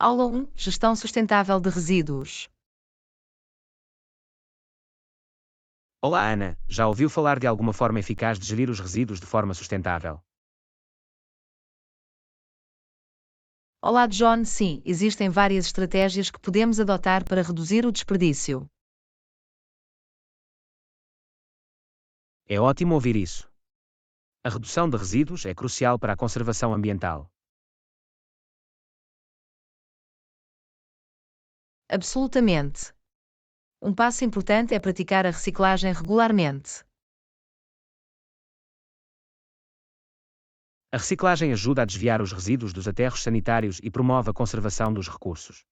Aula 1: Gestão sustentável de resíduos. Olá Ana, já ouviu falar de alguma forma eficaz de gerir os resíduos de forma sustentável? Olá John, sim, existem várias estratégias que podemos adotar para reduzir o desperdício. É ótimo ouvir isso. A redução de resíduos é crucial para a conservação ambiental. Absolutamente. Um passo importante é praticar a reciclagem regularmente. A reciclagem ajuda a desviar os resíduos dos aterros sanitários e promove a conservação dos recursos.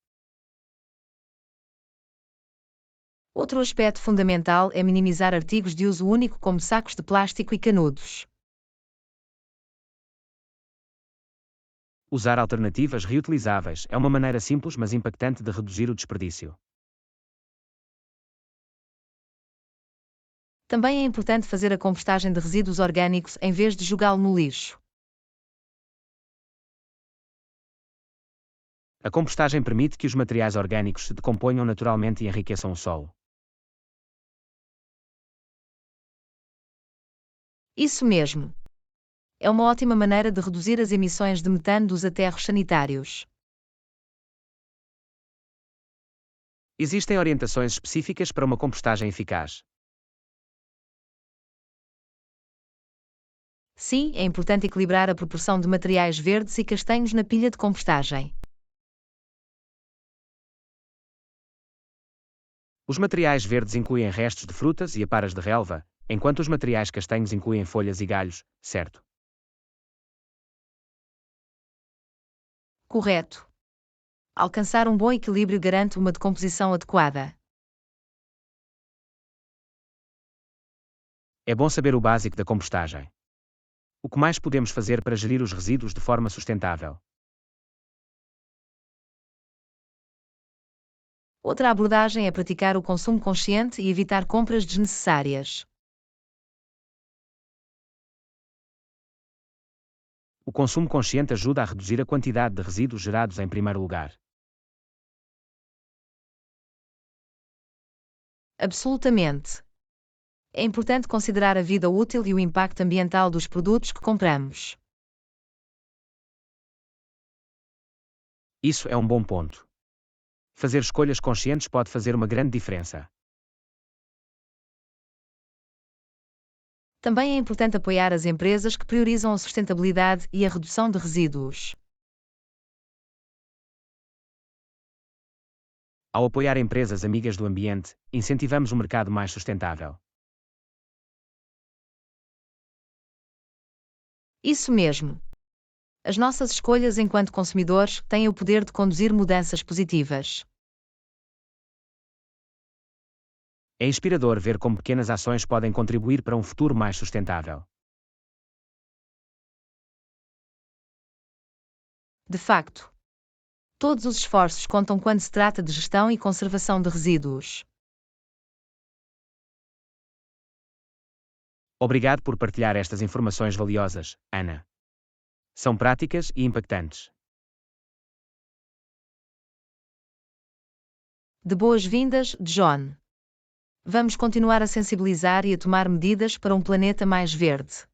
Outro aspecto fundamental é minimizar artigos de uso único como sacos de plástico e canudos. Usar alternativas reutilizáveis é uma maneira simples mas impactante de reduzir o desperdício. Também é importante fazer a compostagem de resíduos orgânicos em vez de jogá-lo no lixo. A compostagem permite que os materiais orgânicos se decomponham naturalmente e enriqueçam o solo. Isso mesmo. É uma ótima maneira de reduzir as emissões de metano dos aterros sanitários. Existem orientações específicas para uma compostagem eficaz. Sim, é importante equilibrar a proporção de materiais verdes e castanhos na pilha de compostagem. Os materiais verdes incluem restos de frutas e aparas de relva, enquanto os materiais castanhos incluem folhas e galhos, certo? Correto. Alcançar um bom equilíbrio garante uma decomposição adequada. É bom saber o básico da compostagem. O que mais podemos fazer para gerir os resíduos de forma sustentável? Outra abordagem é praticar o consumo consciente e evitar compras desnecessárias. O consumo consciente ajuda a reduzir a quantidade de resíduos gerados em primeiro lugar. Absolutamente. É importante considerar a vida útil e o impacto ambiental dos produtos que compramos. Isso é um bom ponto. Fazer escolhas conscientes pode fazer uma grande diferença. Também é importante apoiar as empresas que priorizam a sustentabilidade e a redução de resíduos. Ao apoiar empresas amigas do ambiente, incentivamos um mercado mais sustentável. Isso mesmo. As nossas escolhas enquanto consumidores têm o poder de conduzir mudanças positivas. É inspirador ver como pequenas ações podem contribuir para um futuro mais sustentável. De facto, todos os esforços contam quando se trata de gestão e conservação de resíduos. Obrigado por partilhar estas informações valiosas, Ana. São práticas e impactantes. De boas-vindas, John. Vamos continuar a sensibilizar e a tomar medidas para um planeta mais verde.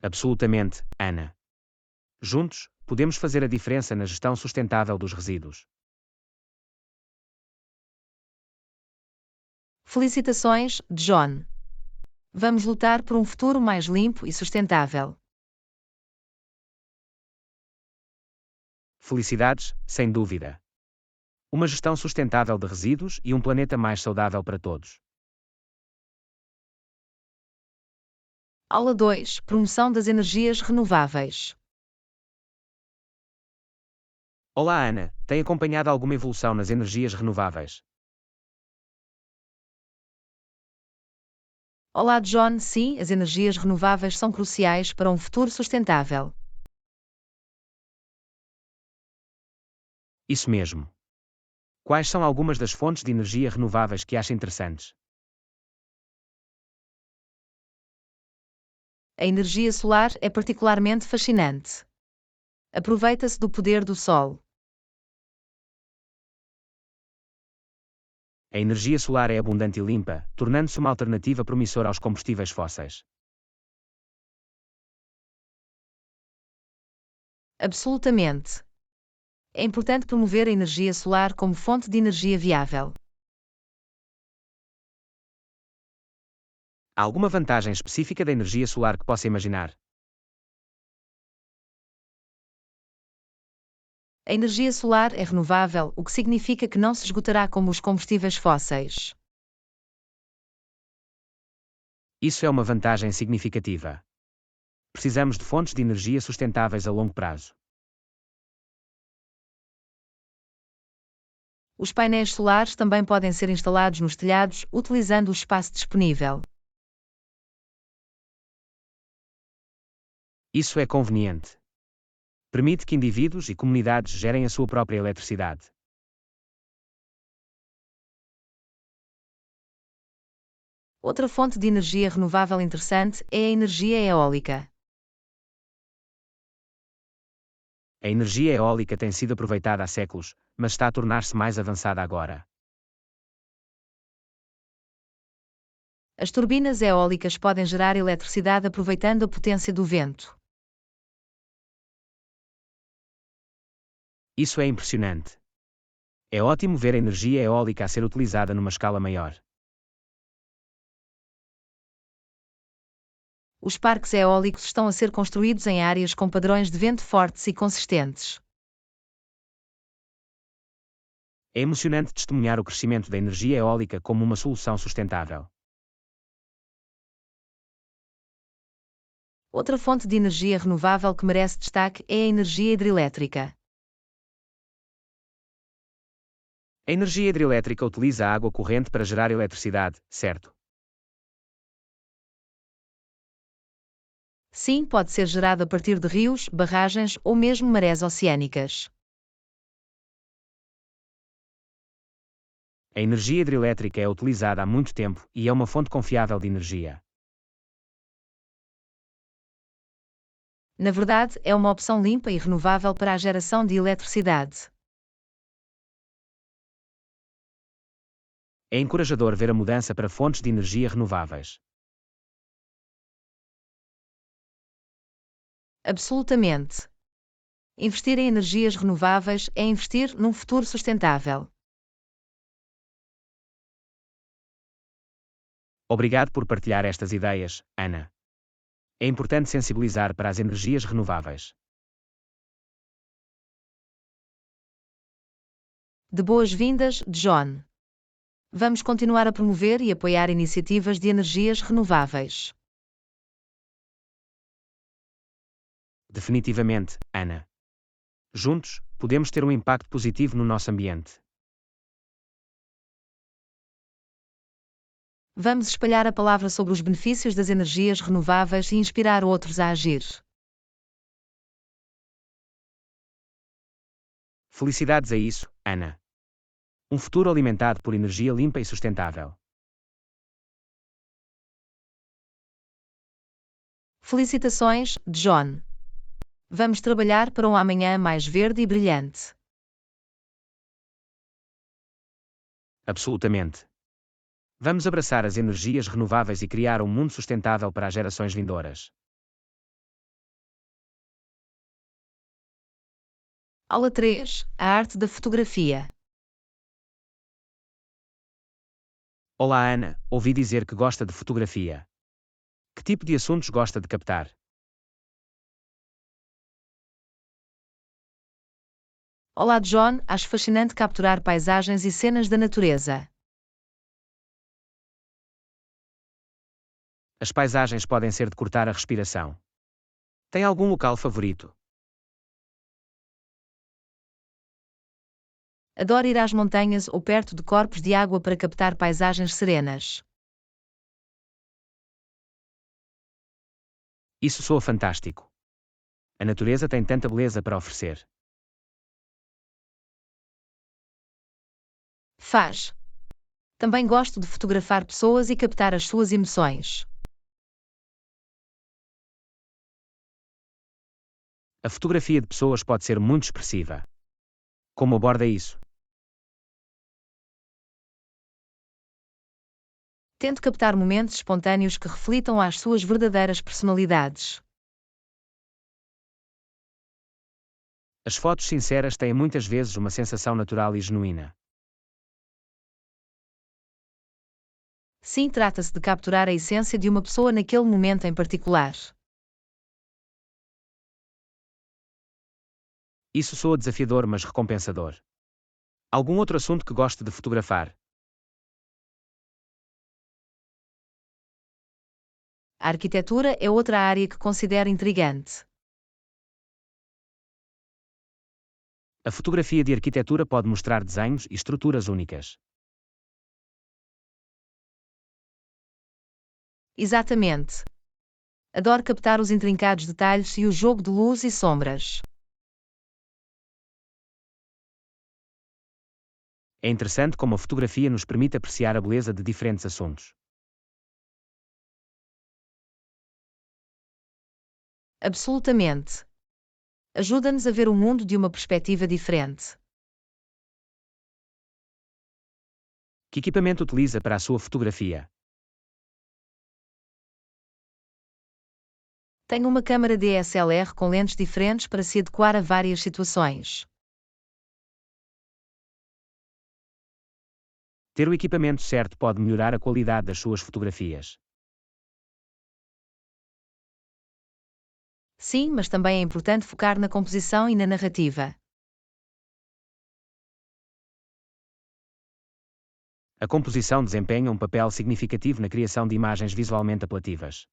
Absolutamente, Ana. Juntos, podemos fazer a diferença na gestão sustentável dos resíduos. Felicitações, John. Vamos lutar por um futuro mais limpo e sustentável. Felicidades, sem dúvida. Uma gestão sustentável de resíduos e um planeta mais saudável para todos. Aula 2: Promoção das energias renováveis. Olá Ana, tem acompanhado alguma evolução nas energias renováveis? Olá, John. Sim, as energias renováveis são cruciais para um futuro sustentável. Isso mesmo. Quais são algumas das fontes de energia renováveis que acha interessantes? A energia solar é particularmente fascinante. Aproveita-se do poder do sol. A energia solar é abundante e limpa, tornando-se uma alternativa promissora aos combustíveis fósseis. Absolutamente. É importante promover a energia solar como fonte de energia viável. Há alguma vantagem específica da energia solar que possa imaginar? A energia solar é renovável, o que significa que não se esgotará como os combustíveis fósseis. Isso é uma vantagem significativa. Precisamos de fontes de energia sustentáveis a longo prazo. Os painéis solares também podem ser instalados nos telhados, utilizando o espaço disponível. Isso é conveniente. Permite que indivíduos e comunidades gerem a sua própria eletricidade. Outra fonte de energia renovável interessante é a energia eólica. A energia eólica tem sido aproveitada há séculos, mas está a tornar-se mais avançada agora. As turbinas eólicas podem gerar eletricidade aproveitando a potência do vento. Isso é impressionante. É ótimo ver a energia eólica a ser utilizada numa escala maior. Os parques eólicos estão a ser construídos em áreas com padrões de vento fortes e consistentes. É emocionante testemunhar o crescimento da energia eólica como uma solução sustentável. Outra fonte de energia renovável que merece destaque é a energia hidrelétrica. A energia hidrelétrica utiliza a água corrente para gerar eletricidade, certo? Sim, pode ser gerada a partir de rios, barragens ou mesmo marés oceânicas. A energia hidrelétrica é utilizada há muito tempo e é uma fonte confiável de energia. Na verdade, é uma opção limpa e renovável para a geração de eletricidade. É encorajador ver a mudança para fontes de energia renováveis. Absolutamente. Investir em energias renováveis é investir num futuro sustentável. Obrigado por partilhar estas ideias, Ana. É importante sensibilizar para as energias renováveis. De boas-vindas, John. Vamos continuar a promover e apoiar iniciativas de energias renováveis. Definitivamente, Ana. Juntos, podemos ter um impacto positivo no nosso ambiente. Vamos espalhar a palavra sobre os benefícios das energias renováveis e inspirar outros a agir. Felicidades a isso, Ana. Um futuro alimentado por energia limpa e sustentável. Felicitações, John. Vamos trabalhar para um amanhã mais verde e brilhante. Absolutamente. Vamos abraçar as energias renováveis e criar um mundo sustentável para as gerações vindouras. Aula 3. A arte da fotografia. Olá, Ana. Ouvi dizer que gosta de fotografia. Que tipo de assuntos gosta de captar? Olá, John. Acho fascinante capturar paisagens e cenas da natureza. As paisagens podem ser de cortar a respiração. Tem algum local favorito? Adoro ir às montanhas ou perto de corpos de água para captar paisagens serenas. Isso soa fantástico. A natureza tem tanta beleza para oferecer. Faz. Também gosto de fotografar pessoas e captar as suas emoções. A fotografia de pessoas pode ser muito expressiva. Como aborda isso? Tente captar momentos espontâneos que reflitam às suas verdadeiras personalidades. As fotos sinceras têm muitas vezes uma sensação natural e genuína. Sim, trata-se de capturar a essência de uma pessoa naquele momento em particular. Isso soa desafiador, mas recompensador. Algum outro assunto que goste de fotografar? A arquitetura é outra área que considero intrigante. A fotografia de arquitetura pode mostrar desenhos e estruturas únicas. Exatamente. Adoro captar os intrincados detalhes e o jogo de luz e sombras. É interessante como a fotografia nos permite apreciar a beleza de diferentes assuntos. Absolutamente. Ajuda-nos a ver o mundo de uma perspectiva diferente. Que equipamento utiliza para a sua fotografia? Tenho uma câmara DSLR com lentes diferentes para se adequar a várias situações. Ter o equipamento certo pode melhorar a qualidade das suas fotografias. Sim, mas também é importante focar na composição e na narrativa. A composição desempenha um papel significativo na criação de imagens visualmente apelativas.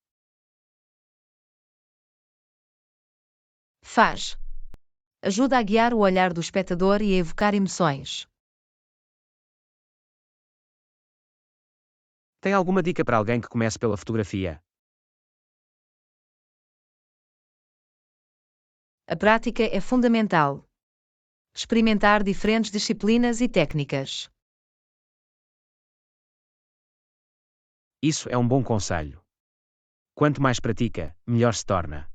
Faz. Ajuda a guiar o olhar do espectador e a evocar emoções. Tem alguma dica para alguém que comece pela fotografia? A prática é fundamental. Experimentar diferentes disciplinas e técnicas. Isso é um bom conselho. Quanto mais pratica, melhor se torna.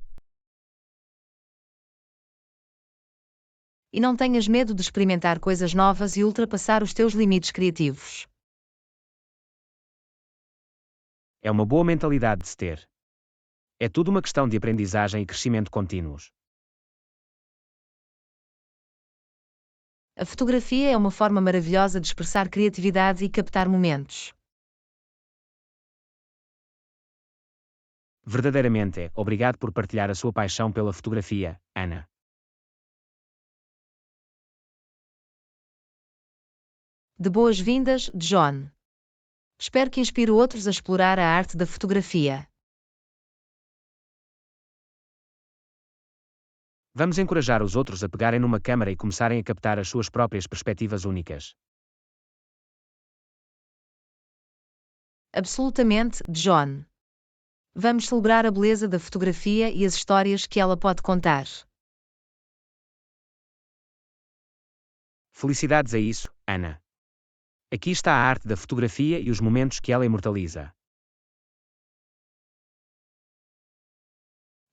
E não tenhas medo de experimentar coisas novas e ultrapassar os teus limites criativos. É uma boa mentalidade de se ter. É tudo uma questão de aprendizagem e crescimento contínuos. A fotografia é uma forma maravilhosa de expressar criatividade e captar momentos. Verdadeiramente é. Obrigado por partilhar a sua paixão pela fotografia, Ana. De boas-vindas, John. Espero que inspire outros a explorar a arte da fotografia. Vamos encorajar os outros a pegarem numa câmera e começarem a captar as suas próprias perspectivas únicas. Absolutamente, John. Vamos celebrar a beleza da fotografia e as histórias que ela pode contar. Felicidades a isso, Ana. Aqui está a arte da fotografia e os momentos que ela imortaliza.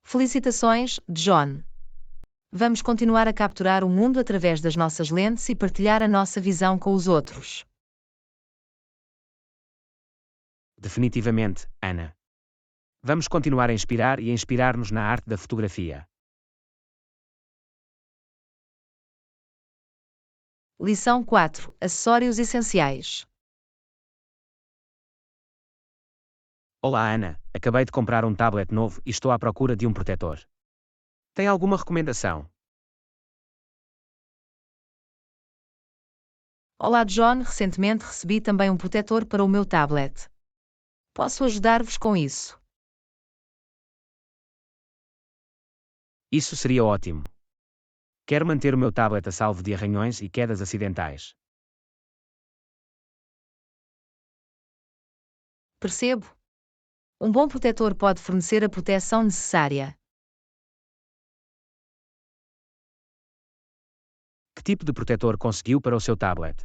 Felicitações, John. Vamos continuar a capturar o mundo através das nossas lentes e partilhar a nossa visão com os outros. Definitivamente, Ana. Vamos continuar a inspirar e a inspirar-nos na arte da fotografia. Lição 4. Acessórios essenciais. Olá, Ana. Acabei de comprar um tablet novo e estou à procura de um protetor. Tem alguma recomendação? Olá, John. Recentemente recebi também um protetor para o meu tablet. Posso ajudar-vos com isso? Isso seria ótimo. Quero manter o meu tablet a salvo de arranhões e quedas acidentais. Percebo. Um bom protetor pode fornecer a proteção necessária. Que tipo de protetor conseguiu para o seu tablet?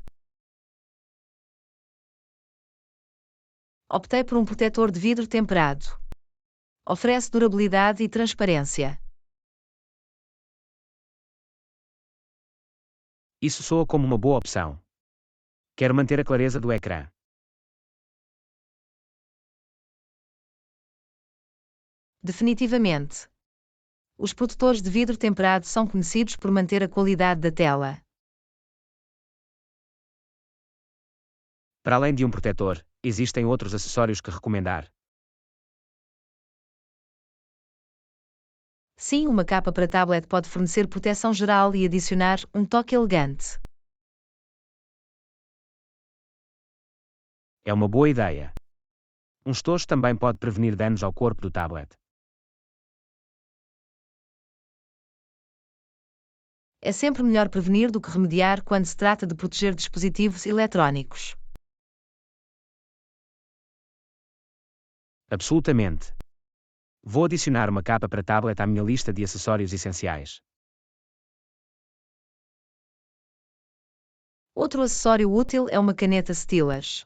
Optei por um protetor de vidro temperado. Oferece durabilidade e transparência. Isso soa como uma boa opção. Quero manter a clareza do ecrã. Definitivamente. Os protetores de vidro temperado são conhecidos por manter a qualidade da tela. Para além de um protetor, existem outros acessórios que recomendar. Sim, uma capa para tablet pode fornecer proteção geral e adicionar um toque elegante. É uma boa ideia. Um estojo também pode prevenir danos ao corpo do tablet. É sempre melhor prevenir do que remediar quando se trata de proteger dispositivos eletrónicos. Absolutamente. Vou adicionar uma capa para tablet à minha lista de acessórios essenciais. Outro acessório útil é uma caneta stylus.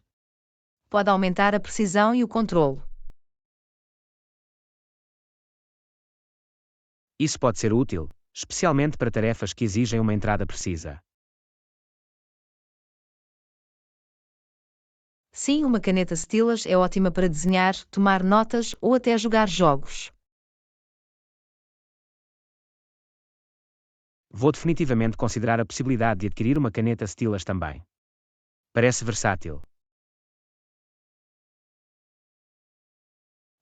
Pode aumentar a precisão e o controlo. Isso pode ser útil, especialmente para tarefas que exigem uma entrada precisa. Sim, uma caneta stylus é ótima para desenhar, tomar notas ou até jogar jogos. Vou definitivamente considerar a possibilidade de adquirir uma caneta stylus também. Parece versátil.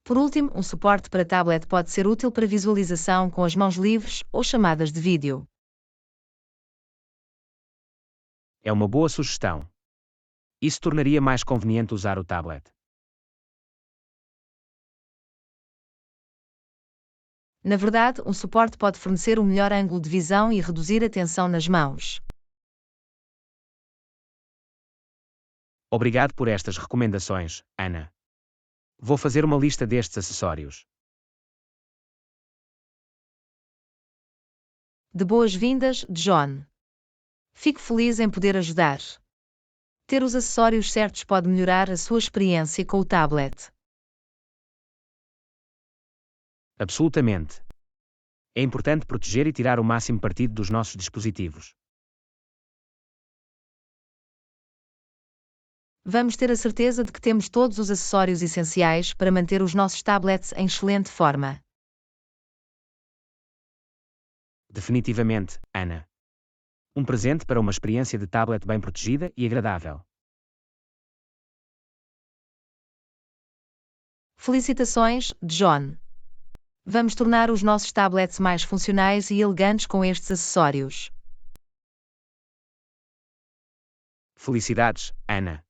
Por último, um suporte para tablet pode ser útil para visualização com as mãos livres ou chamadas de vídeo. É uma boa sugestão. Isso tornaria mais conveniente usar o tablet. Na verdade, um suporte pode fornecer um melhor ângulo de visão e reduzir a tensão nas mãos. Obrigado por estas recomendações, Ana. Vou fazer uma lista destes acessórios. De boas-vindas, John. Fico feliz em poder ajudar. Ter os acessórios certos pode melhorar a sua experiência com o tablet. Absolutamente. É importante proteger e tirar o máximo partido dos nossos dispositivos. Vamos ter a certeza de que temos todos os acessórios essenciais para manter os nossos tablets em excelente forma. Definitivamente, Ana. Um presente para uma experiência de tablet bem protegida e agradável. Felicitações, John. Vamos tornar os nossos tablets mais funcionais e elegantes com estes acessórios. Felicidades, Ana.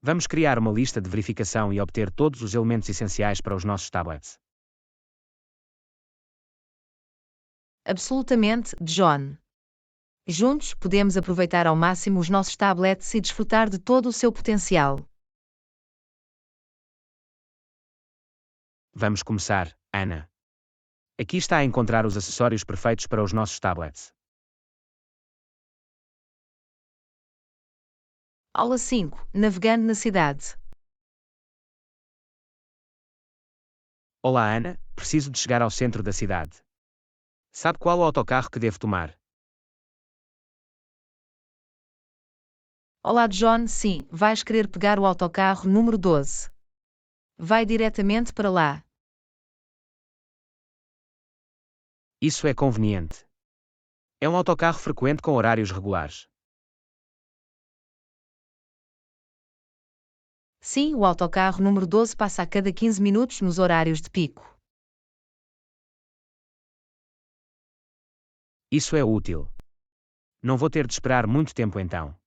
Vamos criar uma lista de verificação e obter todos os elementos essenciais para os nossos tablets. Absolutamente, John. Juntos, podemos aproveitar ao máximo os nossos tablets e desfrutar de todo o seu potencial. Vamos começar, Ana. Aqui está a encontrar os acessórios perfeitos para os nossos tablets. Aula 5. Navegando na cidade. Olá, Ana. Preciso de chegar ao centro da cidade. Sabe qual o autocarro que devo tomar? Olá, John. Sim, vais querer pegar o autocarro número 12. Vai diretamente para lá. Isso é conveniente. É um autocarro frequente com horários regulares. Sim, o autocarro número 12 passa a cada 15 minutos nos horários de pico. Isso é útil. Não vou ter de esperar muito tempo então.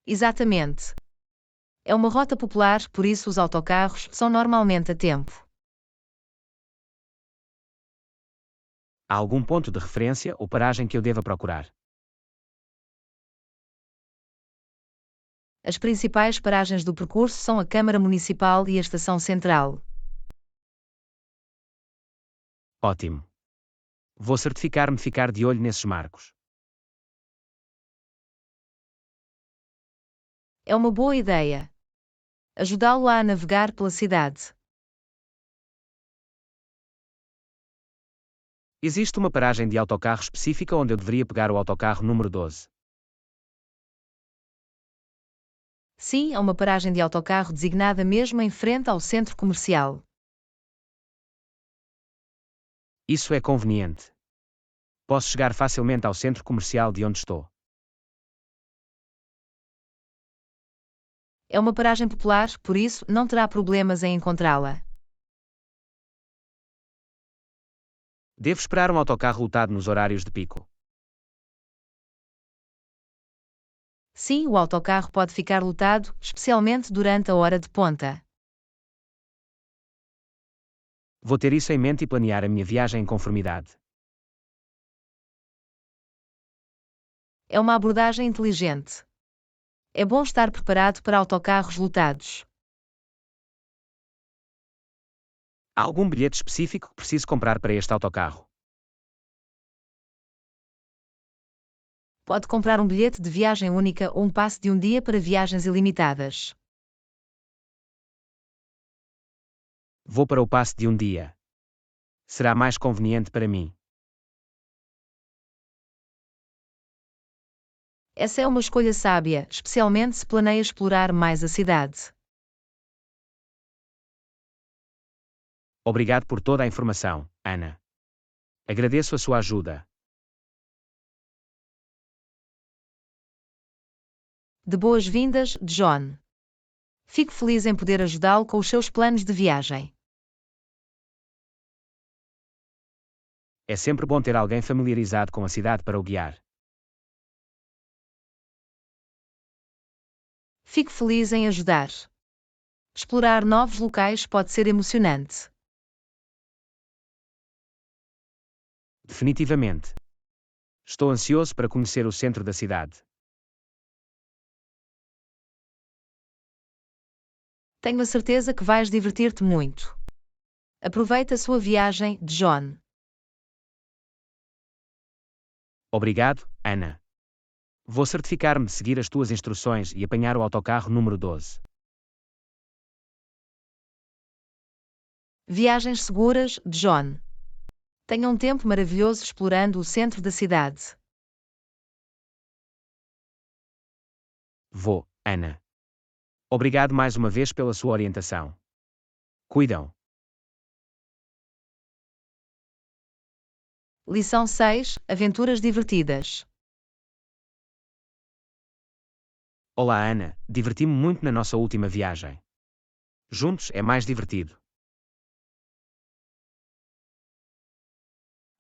Exatamente. É uma rota popular, por isso os autocarros são normalmente a tempo. Há algum ponto de referência ou paragem que eu deva procurar? As principais paragens do percurso são a Câmara Municipal e a Estação Central. Ótimo. Vou certificar-me de ficar de olho nesses marcos. É uma boa ideia. Ajudá-lo a navegar pela cidade. Existe uma paragem de autocarro específica onde eu deveria pegar o autocarro número 12. Sim, há uma paragem de autocarro designada mesmo em frente ao centro comercial. Isso é conveniente. Posso chegar facilmente ao centro comercial de onde estou. É uma paragem popular, por isso não terá problemas em encontrá-la. Devo esperar um autocarro lotado nos horários de pico. Sim, o autocarro pode ficar lotado, especialmente durante a hora de ponta. Vou ter isso em mente e planear a minha viagem em conformidade. É uma abordagem inteligente. É bom estar preparado para autocarros lotados. Há algum bilhete específico que preciso comprar para este autocarro? Pode comprar um bilhete de viagem única ou um passe de um dia para viagens ilimitadas. Vou para o passe de um dia. Será mais conveniente para mim. Essa é uma escolha sábia, especialmente se planeia explorar mais a cidade. Obrigado por toda a informação, Ana. Agradeço a sua ajuda. De boas-vindas, John. Fico feliz em poder ajudá-lo com os seus planos de viagem. É sempre bom ter alguém familiarizado com a cidade para o guiar. Fico feliz em ajudar. Explorar novos locais pode ser emocionante. Definitivamente. Estou ansioso para conhecer o centro da cidade. Tenho a certeza que vais divertir-te muito. Aproveita a sua viagem, John. Obrigado, Ana. Vou certificar-me de seguir as tuas instruções e apanhar o autocarro número 12. Viagens seguras, John. Tenha um tempo maravilhoso explorando o centro da cidade. Vou, Ana. Obrigado mais uma vez pela sua orientação. Cuidam. Lição 6: Aventuras divertidas. Olá, Ana. Diverti-me muito na nossa última viagem. Juntos é mais divertido.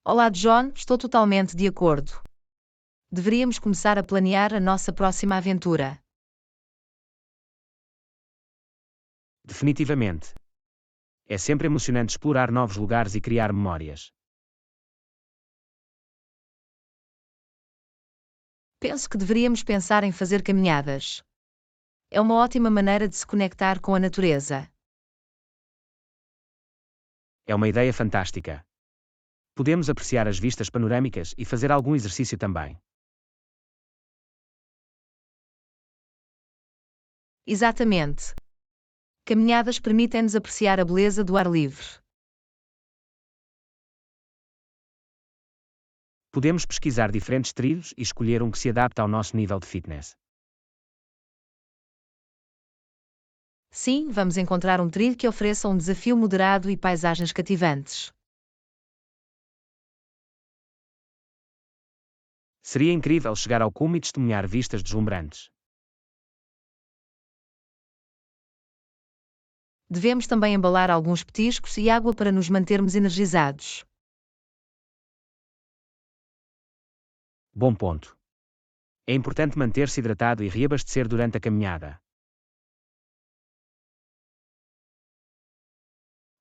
Olá, John, estou totalmente de acordo. Deveríamos começar a planear a nossa próxima aventura. Definitivamente. É sempre emocionante explorar novos lugares e criar memórias. Penso que deveríamos pensar em fazer caminhadas. É uma ótima maneira de se conectar com a natureza. É uma ideia fantástica. Podemos apreciar as vistas panorâmicas e fazer algum exercício também. Exatamente. Caminhadas permitem-nos apreciar a beleza do ar livre. Podemos pesquisar diferentes trilhos e escolher um que se adapta ao nosso nível de fitness. Sim, vamos encontrar um trilho que ofereça um desafio moderado e paisagens cativantes. Seria incrível chegar ao cume e testemunhar vistas deslumbrantes. Devemos também embalar alguns petiscos e água para nos mantermos energizados. Bom ponto. É importante manter-se hidratado e reabastecer durante a caminhada.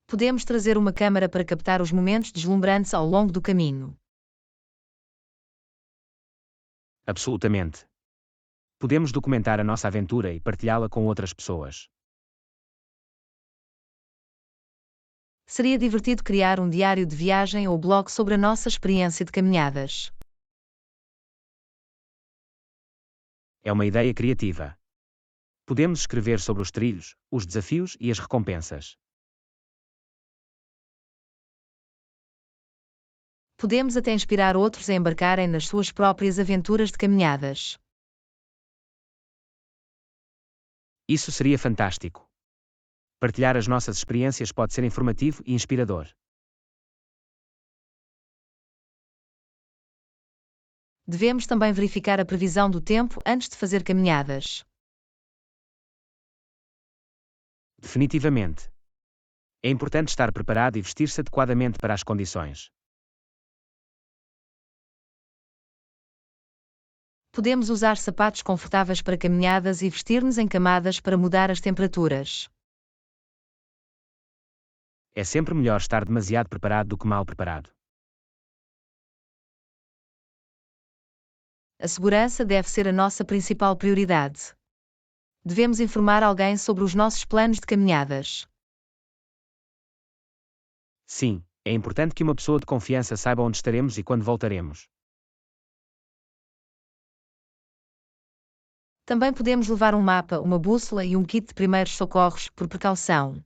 Podemos trazer uma câmera para captar os momentos deslumbrantes ao longo do caminho. Absolutamente. Podemos documentar a nossa aventura e partilhá-la com outras pessoas. Seria divertido criar um diário de viagem ou blog sobre a nossa experiência de caminhadas. É uma ideia criativa. Podemos escrever sobre os trilhos, os desafios e as recompensas. Podemos até inspirar outros a embarcarem nas suas próprias aventuras de caminhadas. Isso seria fantástico. Partilhar as nossas experiências pode ser informativo e inspirador. Devemos também verificar a previsão do tempo antes de fazer caminhadas. Definitivamente. É importante estar preparado e vestir-se adequadamente para as condições. Podemos usar sapatos confortáveis para caminhadas e vestir-nos em camadas para mudar as temperaturas. É sempre melhor estar demasiado preparado do que mal preparado. A segurança deve ser a nossa principal prioridade. Devemos informar alguém sobre os nossos planos de caminhadas. Sim, é importante que uma pessoa de confiança saiba onde estaremos e quando voltaremos. Também podemos levar um mapa, uma bússola e um kit de primeiros socorros, por precaução.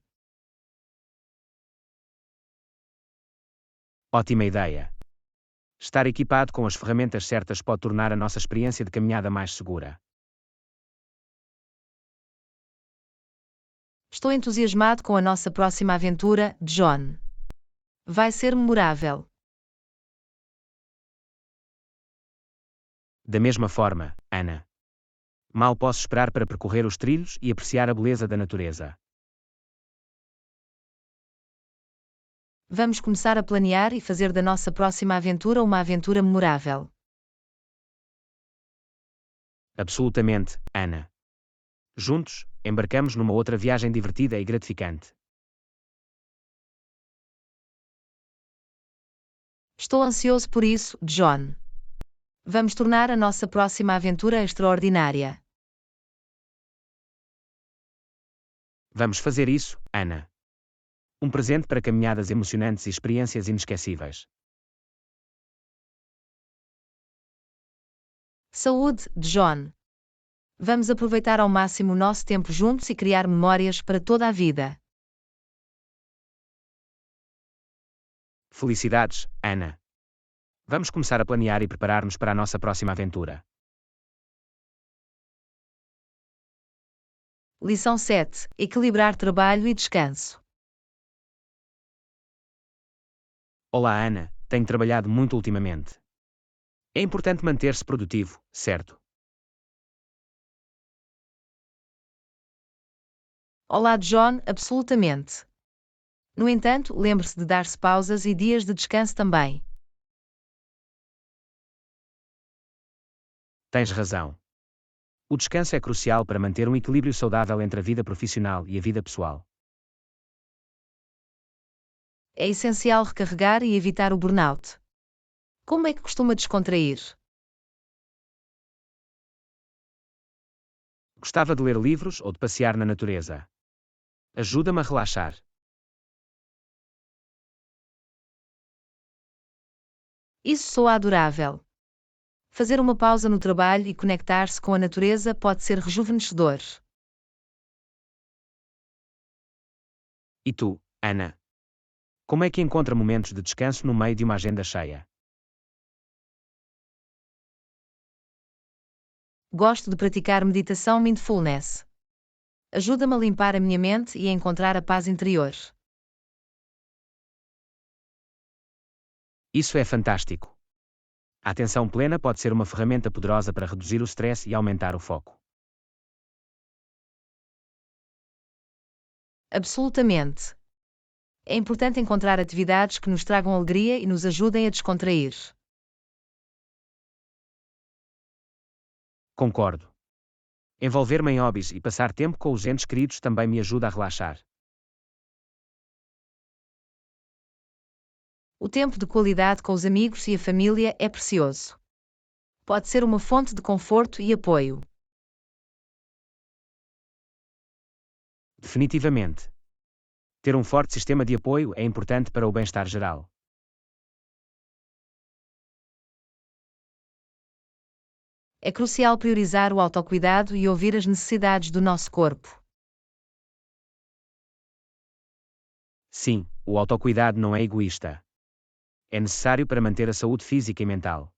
Ótima ideia. Estar equipado com as ferramentas certas pode tornar a nossa experiência de caminhada mais segura. Estou entusiasmado com a nossa próxima aventura, John. Vai ser memorável. Da mesma forma, Ana. Mal posso esperar para percorrer os trilhos e apreciar a beleza da natureza. Vamos começar a planear e fazer da nossa próxima aventura uma aventura memorável. Absolutamente, Ana. Juntos, embarcamos numa outra viagem divertida e gratificante. Estou ansioso por isso, John. Vamos tornar a nossa próxima aventura extraordinária. Vamos fazer isso, Ana. Um presente para caminhadas emocionantes e experiências inesquecíveis. Saúde, John. Vamos aproveitar ao máximo o nosso tempo juntos e criar memórias para toda a vida. Felicidades, Ana. Vamos começar a planear e preparar-nos para a nossa próxima aventura. Lição 7. Equilibrar trabalho e descanso. Olá, Ana. Tenho trabalhado muito ultimamente. É importante manter-se produtivo, certo? Olá, John, absolutamente. No entanto, lembre-se de dar-se pausas e dias de descanso também. Tens razão. O descanso é crucial para manter um equilíbrio saudável entre a vida profissional e a vida pessoal. É essencial recarregar e evitar o burnout. Como é que costuma descontrair? Gostava de ler livros ou de passear na natureza. Ajuda-me a relaxar. Isso soa adorável. Fazer uma pausa no trabalho e conectar-se com a natureza pode ser rejuvenescedor. E tu, Ana? Como é que encontra momentos de descanso no meio de uma agenda cheia? Gosto de praticar meditação mindfulness. Ajuda-me a limpar a minha mente e a encontrar a paz interior. Isso é fantástico. A atenção plena pode ser uma ferramenta poderosa para reduzir o stress e aumentar o foco. Absolutamente. É importante encontrar atividades que nos tragam alegria e nos ajudem a descontrair. Concordo. Envolver-me em hobbies e passar tempo com os entes queridos também me ajuda a relaxar. O tempo de qualidade com os amigos e a família é precioso. Pode ser uma fonte de conforto e apoio. Definitivamente. Ter um forte sistema de apoio é importante para o bem-estar geral. É crucial priorizar o autocuidado e ouvir as necessidades do nosso corpo. Sim, o autocuidado não é egoísta. É necessário para manter a saúde física e mental.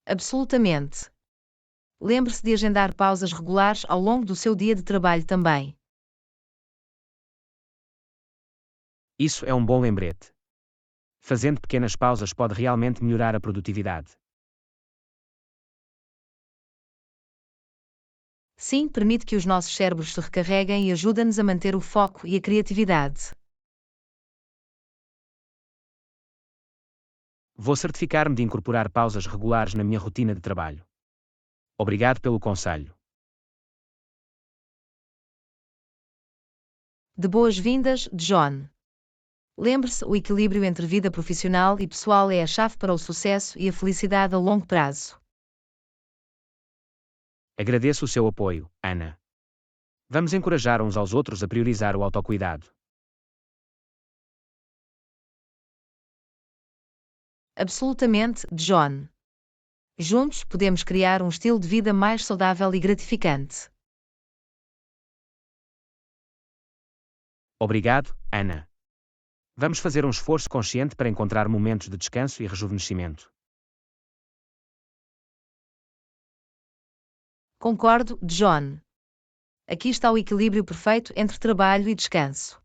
Absolutamente. Lembre-se de agendar pausas regulares ao longo do seu dia de trabalho também. Isso é um bom lembrete. Fazendo pequenas pausas pode realmente melhorar a produtividade. Sim, permite que os nossos cérebros se recarreguem e ajuda-nos a manter o foco e a criatividade. Vou certificar-me de incorporar pausas regulares na minha rotina de trabalho. Obrigado pelo conselho. De boas-vindas, John. Lembre-se, o equilíbrio entre vida profissional e pessoal é a chave para o sucesso e a felicidade a longo prazo. Agradeço o seu apoio, Ana. Vamos encorajar uns aos outros a priorizar o autocuidado. Absolutamente, John. Juntos podemos criar um estilo de vida mais saudável e gratificante. Obrigado, Ana. Vamos fazer um esforço consciente para encontrar momentos de descanso e rejuvenescimento. Concordo, John. Aqui está o equilíbrio perfeito entre trabalho e descanso.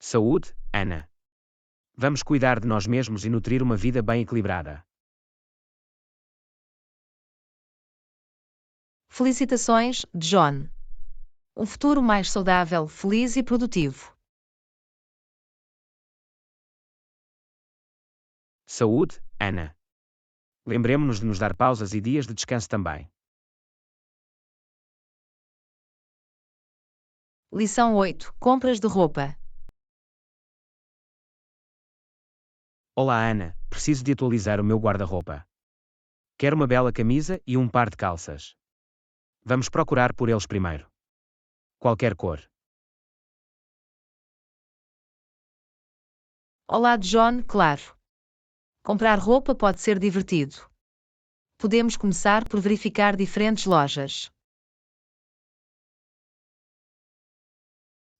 Saúde, Ana. Vamos cuidar de nós mesmos e nutrir uma vida bem equilibrada. Felicitações, John. Um futuro mais saudável, feliz e produtivo. Saúde, Ana. Lembremos-nos de nos dar pausas e dias de descanso também. Lição 8. Compras de roupa. Olá, Ana. Preciso de atualizar o meu guarda-roupa. Quero uma bela camisa e um par de calças. Vamos procurar por eles primeiro. Qualquer cor. Olá, John, claro. Comprar roupa pode ser divertido. Podemos começar por verificar diferentes lojas.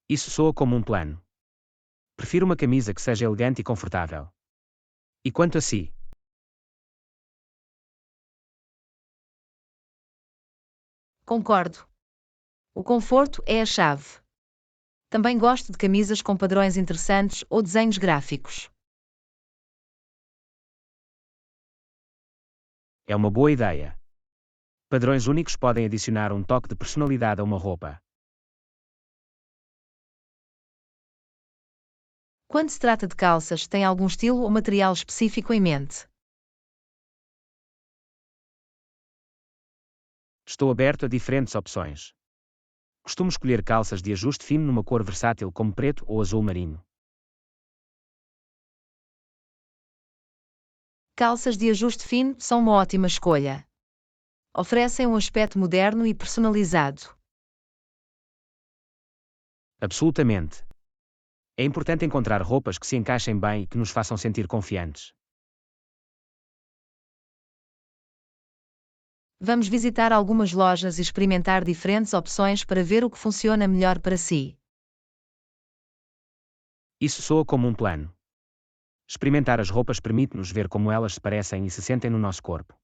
Isso soa como um plano. Prefiro uma camisa que seja elegante e confortável. E quanto a si? Concordo. O conforto é a chave. Também gosto de camisas com padrões interessantes ou desenhos gráficos. É uma boa ideia. Padrões únicos podem adicionar um toque de personalidade a uma roupa. Quando se trata de calças, tem algum estilo ou material específico em mente? Estou aberto a diferentes opções. Costumo escolher calças de ajuste fino numa cor versátil como preto ou azul marinho. Calças de ajuste fino são uma ótima escolha. Oferecem um aspecto moderno e personalizado. Absolutamente. É importante encontrar roupas que se encaixem bem e que nos façam sentir confiantes. Vamos visitar algumas lojas e experimentar diferentes opções para ver o que funciona melhor para si. Isso soa como um plano. Experimentar as roupas permite-nos ver como elas se parecem e se sentem no nosso corpo.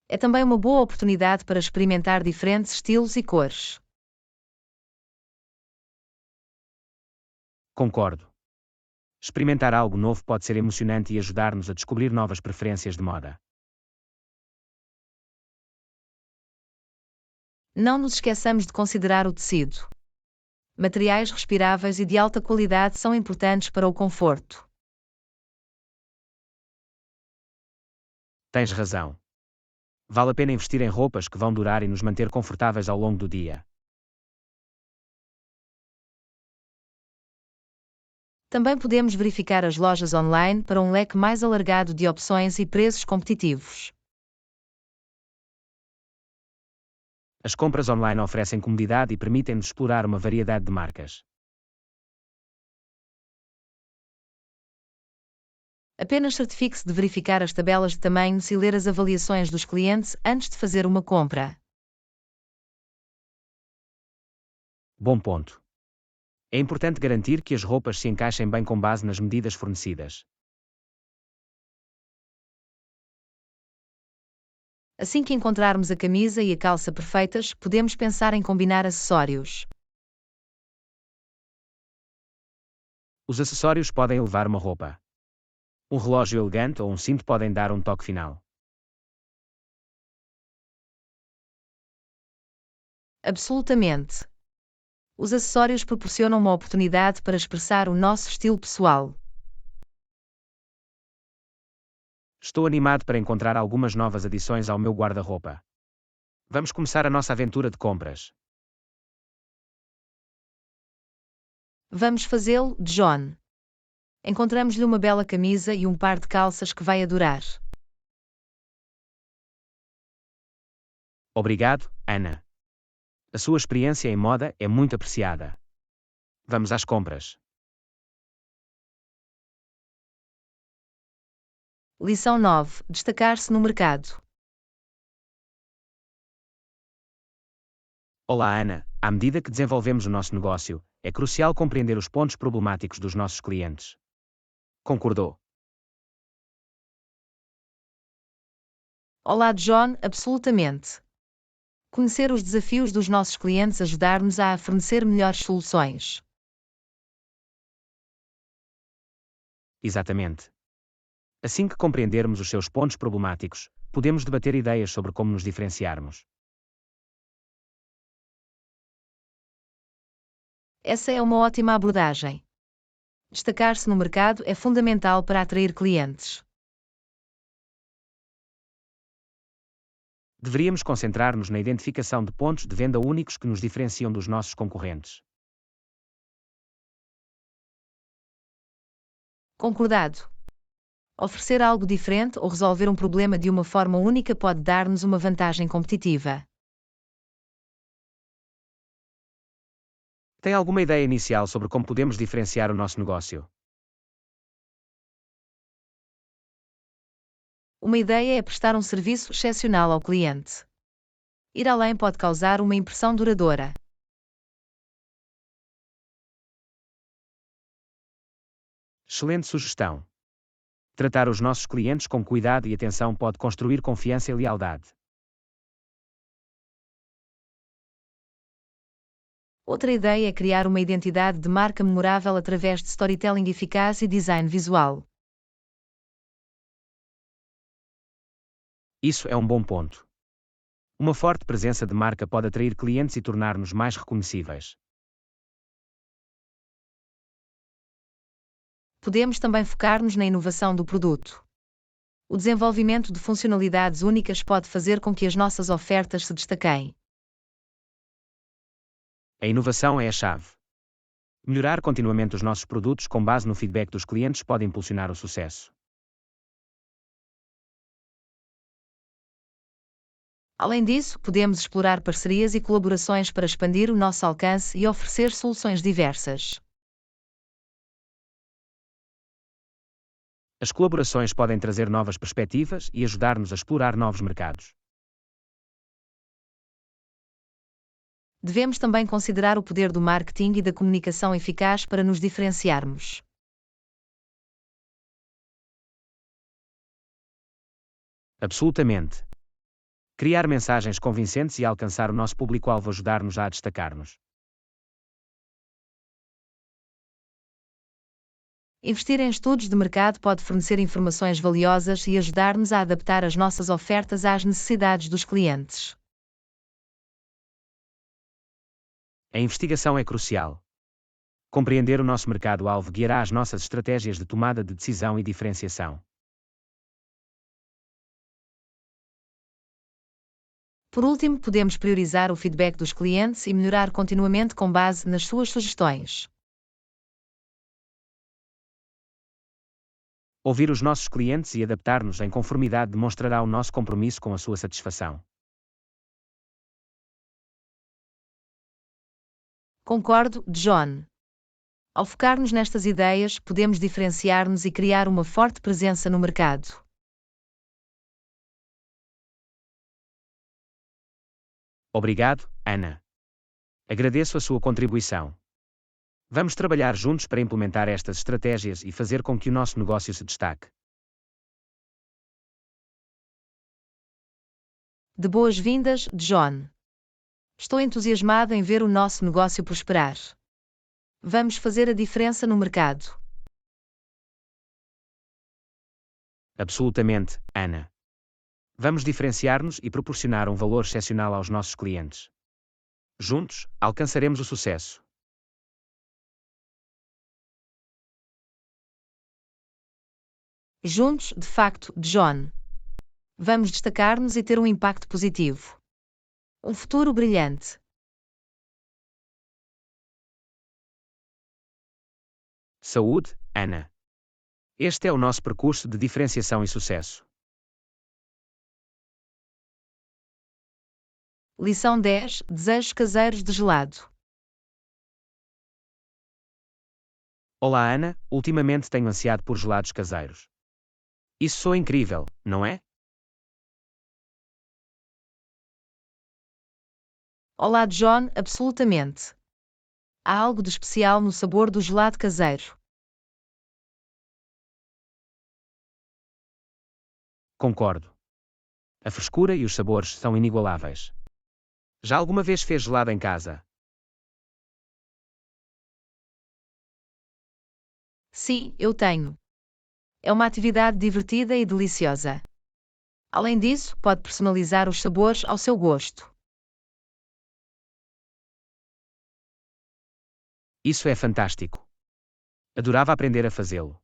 É também uma boa oportunidade para experimentar diferentes estilos e cores. Concordo. Experimentar algo novo pode ser emocionante e ajudar-nos a descobrir novas preferências de moda. Não nos esqueçamos de considerar o tecido. Materiais respiráveis e de alta qualidade são importantes para o conforto. Tens razão. Vale a pena investir em roupas que vão durar e nos manter confortáveis ao longo do dia. Também podemos verificar as lojas online para um leque mais alargado de opções e preços competitivos. As compras online oferecem comodidade e permitem-nos explorar uma variedade de marcas. Apenas certifique-se de verificar as tabelas de tamanhos e ler as avaliações dos clientes antes de fazer uma compra. Bom ponto. É importante garantir que as roupas se encaixem bem com base nas medidas fornecidas. Assim que encontrarmos a camisa e a calça perfeitas, podemos pensar em combinar acessórios. Os acessórios podem elevar uma roupa. Um relógio elegante ou um cinto podem dar um toque final. Absolutamente. Os acessórios proporcionam uma oportunidade para expressar o nosso estilo pessoal. Estou animado para encontrar algumas novas adições ao meu guarda-roupa. Vamos começar a nossa aventura de compras. Vamos fazê-lo, John. Encontramos-lhe uma bela camisa e um par de calças que vai adorar. Obrigado, Ana. A sua experiência em moda é muito apreciada. Vamos às compras. Lição 9. Destacar-se no mercado. Olá, Ana. À medida que desenvolvemos o nosso negócio, é crucial compreender os pontos problemáticos dos nossos clientes. Concordou? Olá, John, absolutamente. Conhecer os desafios dos nossos clientes ajudar-nos a fornecer melhores soluções. Exatamente. Assim que compreendermos os seus pontos problemáticos, podemos debater ideias sobre como nos diferenciarmos. Essa é uma ótima abordagem. Destacar-se no mercado é fundamental para atrair clientes. Deveríamos concentrar-nos na identificação de pontos de venda únicos que nos diferenciam dos nossos concorrentes. Concordado. Oferecer algo diferente ou resolver um problema de uma forma única pode dar-nos uma vantagem competitiva. Tem alguma ideia inicial sobre como podemos diferenciar o nosso negócio? Uma ideia é prestar um serviço excepcional ao cliente. Ir além pode causar uma impressão duradoura. Excelente sugestão. Tratar os nossos clientes com cuidado e atenção pode construir confiança e lealdade. Outra ideia é criar uma identidade de marca memorável através de storytelling eficaz e design visual. Isso é um bom ponto. Uma forte presença de marca pode atrair clientes e tornar-nos mais reconhecíveis. Podemos também focar-nos na inovação do produto. O desenvolvimento de funcionalidades únicas pode fazer com que as nossas ofertas se destaquem. A inovação é a chave. Melhorar continuamente os nossos produtos com base no feedback dos clientes pode impulsionar o sucesso. Além disso, podemos explorar parcerias e colaborações para expandir o nosso alcance e oferecer soluções diversas. As colaborações podem trazer novas perspectivas e ajudar-nos a explorar novos mercados. Devemos também considerar o poder do marketing e da comunicação eficaz para nos diferenciarmos. Absolutamente. Criar mensagens convincentes e alcançar o nosso público-alvo ajudar-nos a destacar-nos. Investir em estudos de mercado pode fornecer informações valiosas e ajudar-nos a adaptar as nossas ofertas às necessidades dos clientes. A investigação é crucial. Compreender o nosso mercado-alvo guiará as nossas estratégias de tomada de decisão e diferenciação. Por último, podemos priorizar o feedback dos clientes e melhorar continuamente com base nas suas sugestões. Ouvir os nossos clientes e adaptar-nos em conformidade demonstrará o nosso compromisso com a sua satisfação. Concordo, John. Ao focar-nos nestas ideias, podemos diferenciar-nos e criar uma forte presença no mercado. Obrigado, Ana. Agradeço a sua contribuição. Vamos trabalhar juntos para implementar estas estratégias e fazer com que o nosso negócio se destaque. De boas-vindas, John. Estou entusiasmado em ver o nosso negócio prosperar. Vamos fazer a diferença no mercado. Absolutamente, Ana. Vamos diferenciar-nos e proporcionar um valor excepcional aos nossos clientes. Juntos, alcançaremos o sucesso. Juntos, de facto, John. Vamos destacar-nos e ter um impacto positivo. Um futuro brilhante. Saúde, Ana. Este é o nosso percurso de diferenciação e sucesso. Lição 10: Desejos caseiros de gelado. Olá, Ana. Ultimamente tenho ansiado por gelados caseiros. Isso soa incrível, não é? Olá, John, absolutamente. Há algo de especial no sabor do gelado caseiro. Concordo. A frescura e os sabores são inigualáveis. Já alguma vez fez gelado em casa? Sim, eu tenho. É uma atividade divertida e deliciosa. Além disso, pode personalizar os sabores ao seu gosto. Isso é fantástico. Adorava aprender a fazê-lo.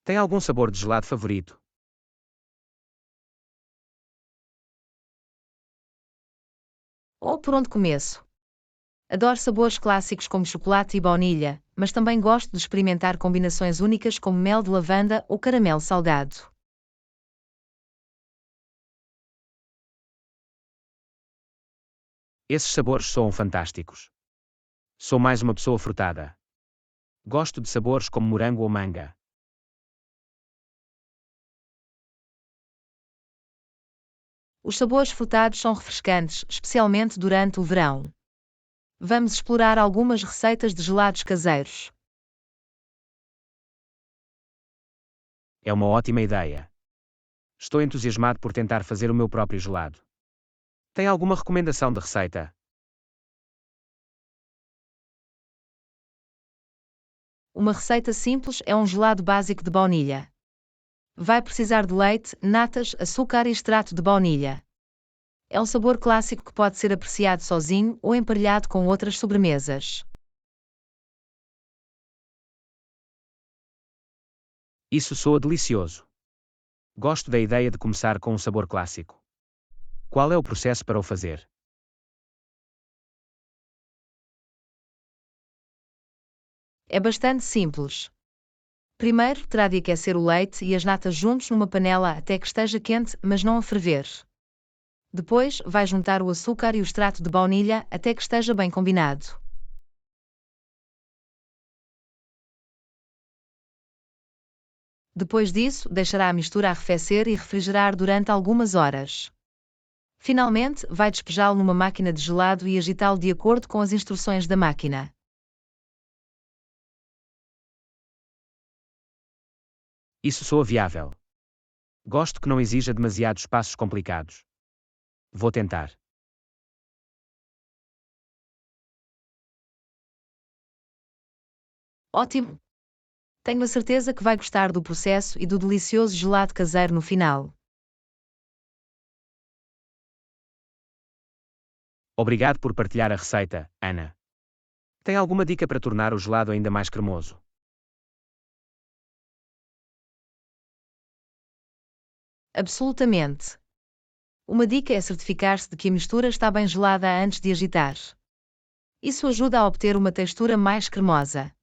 Tem algum sabor de gelado favorito? Ou por onde começo? Adoro sabores clássicos como chocolate e baunilha, mas também gosto de experimentar combinações únicas como mel de lavanda ou caramelo salgado. Esses sabores soam fantásticos. Sou mais uma pessoa frutada. Gosto de sabores como morango ou manga. Os sabores frutados são refrescantes, especialmente durante o verão. Vamos explorar algumas receitas de gelados caseiros. É uma ótima ideia. Estou entusiasmado por tentar fazer o meu próprio gelado. Tem alguma recomendação de receita? Uma receita simples é um gelado básico de baunilha. Vai precisar de leite, natas, açúcar e extrato de baunilha. É um sabor clássico que pode ser apreciado sozinho ou emparelhado com outras sobremesas. Isso soa delicioso. Gosto da ideia de começar com um sabor clássico. Qual é o processo para o fazer? É bastante simples. Primeiro, terá de aquecer o leite e as natas juntos numa panela até que esteja quente, mas não a ferver. Depois, vai juntar o açúcar e o extrato de baunilha até que esteja bem combinado. Depois disso, deixará a mistura arrefecer e refrigerar durante algumas horas. Finalmente, vai despejá-lo numa máquina de gelado e agitá-lo de acordo com as instruções da máquina. Isso soa viável. Gosto que não exija demasiados passos complicados. Vou tentar. Ótimo! Tenho a certeza que vai gostar do processo e do delicioso gelado caseiro no final. Obrigado por partilhar a receita, Ana. Tem alguma dica para tornar o gelado ainda mais cremoso? Absolutamente! Uma dica é certificar-se de que a mistura está bem gelada antes de agitar. Isso ajuda a obter uma textura mais cremosa.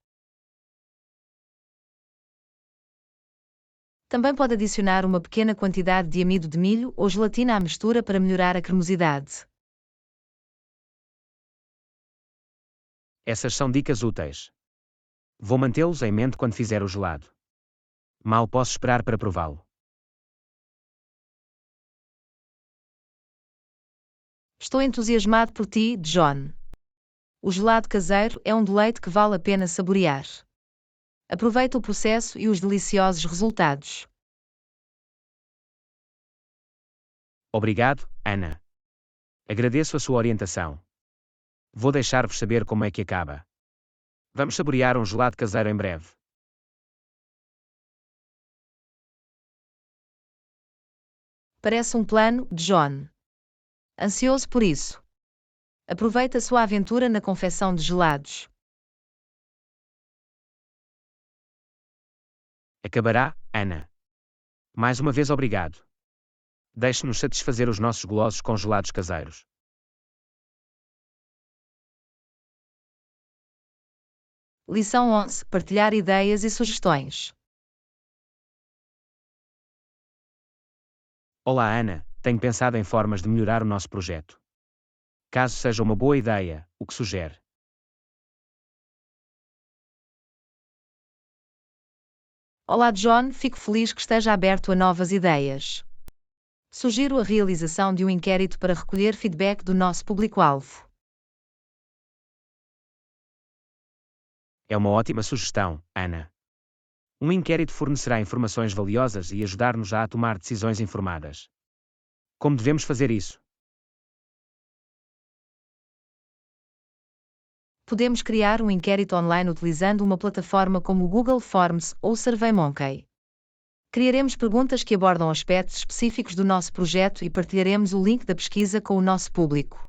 Também pode adicionar uma pequena quantidade de amido de milho ou gelatina à mistura para melhorar a cremosidade. Essas são dicas úteis. Vou mantê-los em mente quando fizer o gelado. Mal posso esperar para prová-lo. Estou entusiasmado por ti, John. O gelado caseiro é um deleite que vale a pena saborear. Aproveita o processo e os deliciosos resultados. Obrigado, Ana. Agradeço a sua orientação. Vou deixar-vos saber como é que acaba. Vamos saborear um gelado caseiro em breve. Parece um plano, John. Ansioso por isso. Aproveita a sua aventura na confecção de gelados. Acabará, Ana. Mais uma vez obrigado. Deixe-nos satisfazer os nossos golosos com gelados caseiros. Lição 11. Partilhar ideias e sugestões. Olá, Ana. Tenho pensado em formas de melhorar o nosso projeto. Caso seja uma boa ideia, o que sugere? Olá, John. Fico feliz que esteja aberto a novas ideias. Sugiro a realização de um inquérito para recolher feedback do nosso público-alvo. É uma ótima sugestão, Ana. Um inquérito fornecerá informações valiosas e ajudar-nos a tomar decisões informadas. Como devemos fazer isso? Podemos criar um inquérito online utilizando uma plataforma como o Google Forms ou SurveyMonkey. Criaremos perguntas que abordam aspectos específicos do nosso projeto e partilharemos o link da pesquisa com o nosso público.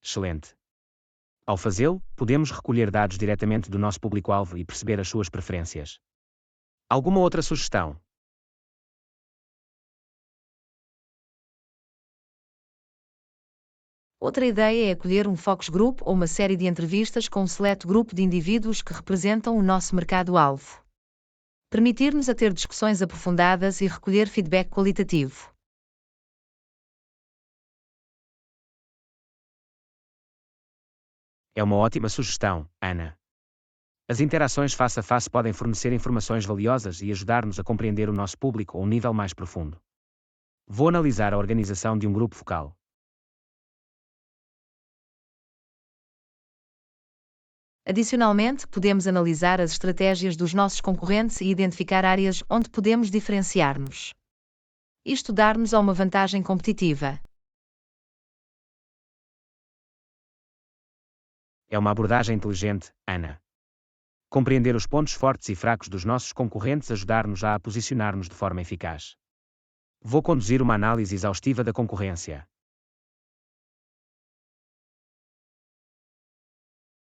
Excelente. Ao fazê-lo, podemos recolher dados diretamente do nosso público-alvo e perceber as suas preferências. Alguma outra sugestão? Outra ideia é acolher um focus group ou uma série de entrevistas com um seleto grupo de indivíduos que representam o nosso mercado-alvo. Permitir-nos a ter discussões aprofundadas e recolher feedback qualitativo. É uma ótima sugestão, Ana. As interações face a face podem fornecer informações valiosas e ajudar-nos a compreender o nosso público a um nível mais profundo. Vou analisar a organização de um grupo focal. Adicionalmente, podemos analisar as estratégias dos nossos concorrentes e identificar áreas onde podemos diferenciar-nos. Isto dar-nos uma vantagem competitiva. É uma abordagem inteligente, Ana. Compreender os pontos fortes e fracos dos nossos concorrentes ajudar-nos a posicionar-nos de forma eficaz. Vou conduzir uma análise exaustiva da concorrência.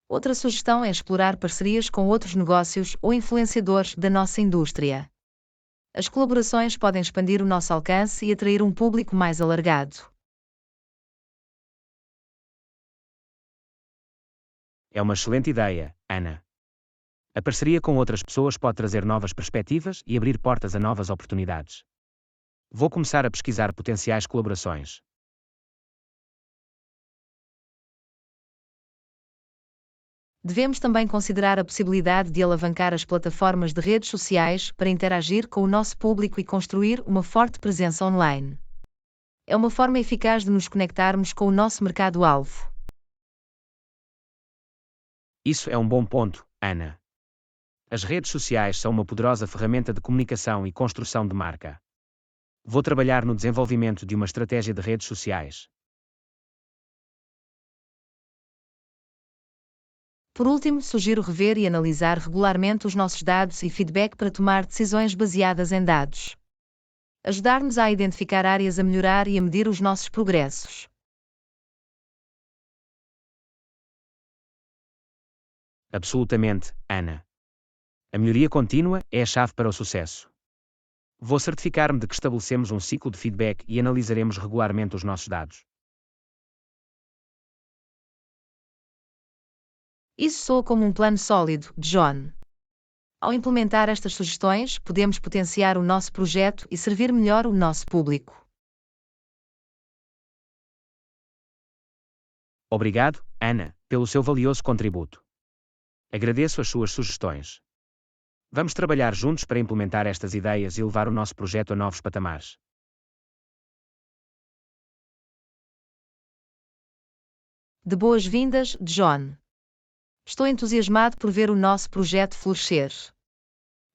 Outra sugestão é explorar parcerias com outros negócios ou influenciadores da nossa indústria. As colaborações podem expandir o nosso alcance e atrair um público mais alargado. É uma excelente ideia, Ana. A parceria com outras pessoas pode trazer novas perspectivas e abrir portas a novas oportunidades. Vou começar a pesquisar potenciais colaborações. Devemos também considerar a possibilidade de alavancar as plataformas de redes sociais para interagir com o nosso público e construir uma forte presença online. É uma forma eficaz de nos conectarmos com o nosso mercado-alvo. Isso é um bom ponto, Ana. As redes sociais são uma poderosa ferramenta de comunicação e construção de marca. Vou trabalhar no desenvolvimento de uma estratégia de redes sociais. Por último, sugiro rever e analisar regularmente os nossos dados e feedback para tomar decisões baseadas em dados. Ajudar-nos a identificar áreas a melhorar e a medir os nossos progressos. Absolutamente, Ana. A melhoria contínua é a chave para o sucesso. Vou certificar-me de que estabelecemos um ciclo de feedback e analisaremos regularmente os nossos dados. Isso soa como um plano sólido, John. Ao implementar estas sugestões, podemos potenciar o nosso projeto e servir melhor o nosso público. Obrigado, Ana, pelo seu valioso contributo. Agradeço as suas sugestões. Vamos trabalhar juntos para implementar estas ideias e levar o nosso projeto a novos patamares. De boas-vindas, John. Estou entusiasmado por ver o nosso projeto florescer.